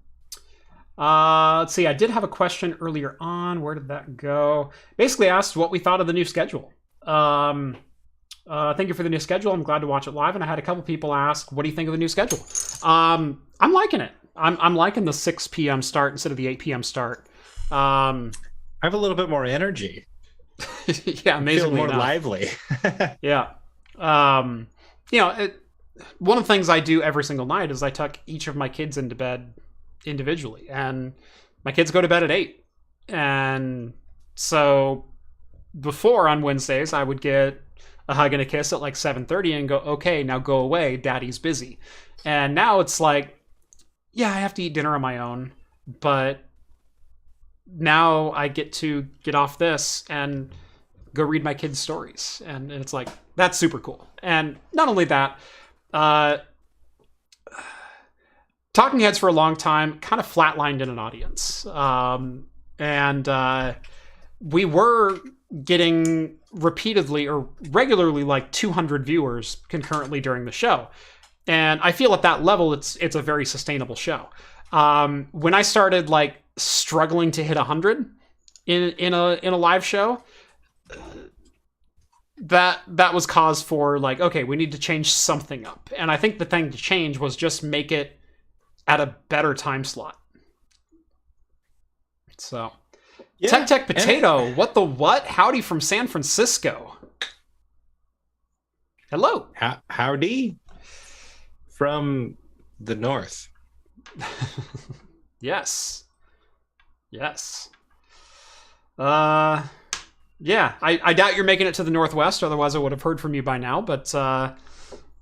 Let's see. I did have a question earlier on. Where did that go? Basically asked what we thought of the new schedule. Thank you for the new schedule. I'm glad to watch it live. And I had a couple people ask, what do you think of the new schedule? I'm liking it. I'm liking the 6 p.m. start instead of the 8 p.m. start. I have a little bit more energy. Yeah, amazingly more lively. Yeah. One of the things I do every single night is I tuck each of my kids into bed individually, and my kids go to bed at 8. And so before on Wednesdays, I would get a hug and a kiss at like 7:30 and go, okay, now go away. Daddy's busy. And now it's like, yeah, I have to eat dinner on my own, but now I get to get off this and go read my kids' stories. And it's like, that's super cool. And not only that, Talking Heads for a long time kind of flatlined in an audience. We were getting repeatedly or regularly like 200 viewers concurrently during the show. And I feel at that level, it's a very sustainable show. When I started like struggling to hit 100 in a live show, that was cause for like, okay, we need to change something up. And I think the thing to change was just make it at a better time slot. So, yeah. Tech Potato, what the what? Howdy from San Francisco. Hello. Howdy from the north. Yes. Yeah, I doubt you're making it to the Northwest, otherwise I would have heard from you by now, but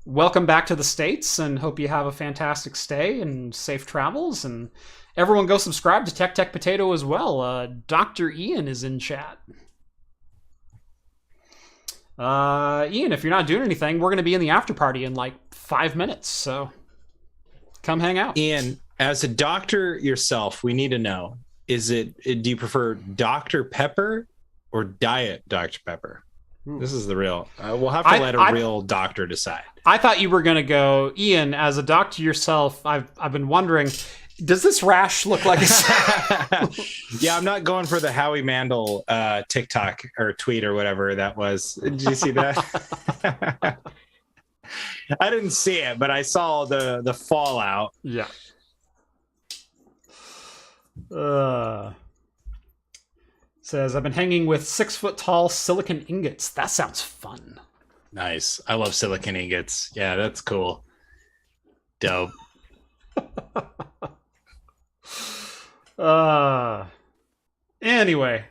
welcome back to the States, and hope you have a fantastic stay and safe travels, and everyone go subscribe to Tech Potato as well. Dr. Ian is in chat. Ian, if you're not doing anything, we're going to be in the after party in like 5 minutes, so come hang out. Ian, as a doctor yourself, we need to know, do you prefer Dr. Pepper or Diet Dr. Pepper? This is the real. We'll have to let a real doctor decide. I thought you were going to go, Ian, as a doctor yourself, I've been wondering, does this rash look like a... Yeah, I'm not going for the Howie Mandel TikTok or tweet or whatever that was. Did you see that? I didn't see it, but I saw the fallout. Yeah. Says, I've been hanging with 6-foot-tall silicon ingots. That sounds fun. Nice. I love silicon ingots. Yeah, that's cool. Dope. Anyway.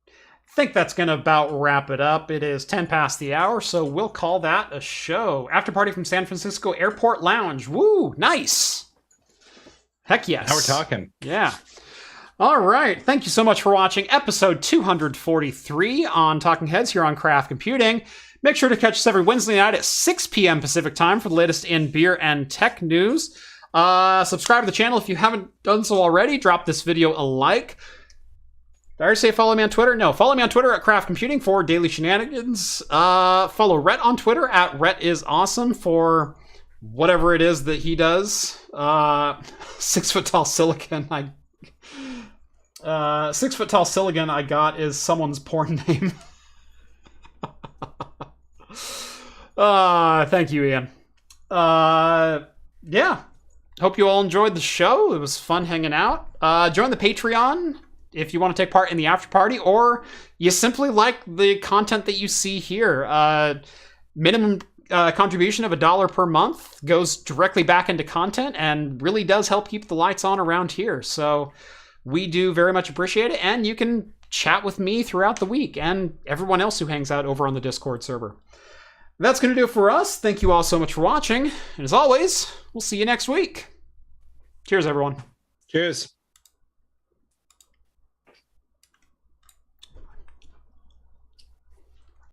I think that's going to about wrap it up. It is 10 past the hour, so we'll call that a show. After party from San Francisco Airport Lounge. Woo, nice. Heck yes. Now we're talking. Yeah. All right. Thank you so much for watching episode 243 on Talking Heads here on Craft Computing. Make sure to catch us every Wednesday night at 6 p.m. Pacific time for the latest in beer and tech news. Subscribe to the channel if you haven't done so already. Drop this video a like. Did I already say follow me on Twitter? No. Follow me on Twitter at Craft Computing for daily shenanigans. Follow Rhett on Twitter at RhettIsAwesome for whatever it is that he does. 6-foot-tall silicon. 6-foot-tall silicon I got is someone's porn name. Thank you, Ian. Yeah. Hope you all enjoyed the show. It was fun hanging out. Join the Patreon if you want to take part in the after party, or you simply like the content that you see here. Minimum contribution of $1 per month goes directly back into content and really does help keep the lights on around here. So we do very much appreciate it, and you can chat with me throughout the week and everyone else who hangs out over on the Discord server. That's going to do it for us. Thank you all so much for watching, and as always, we'll see you next week. Cheers, everyone. Cheers.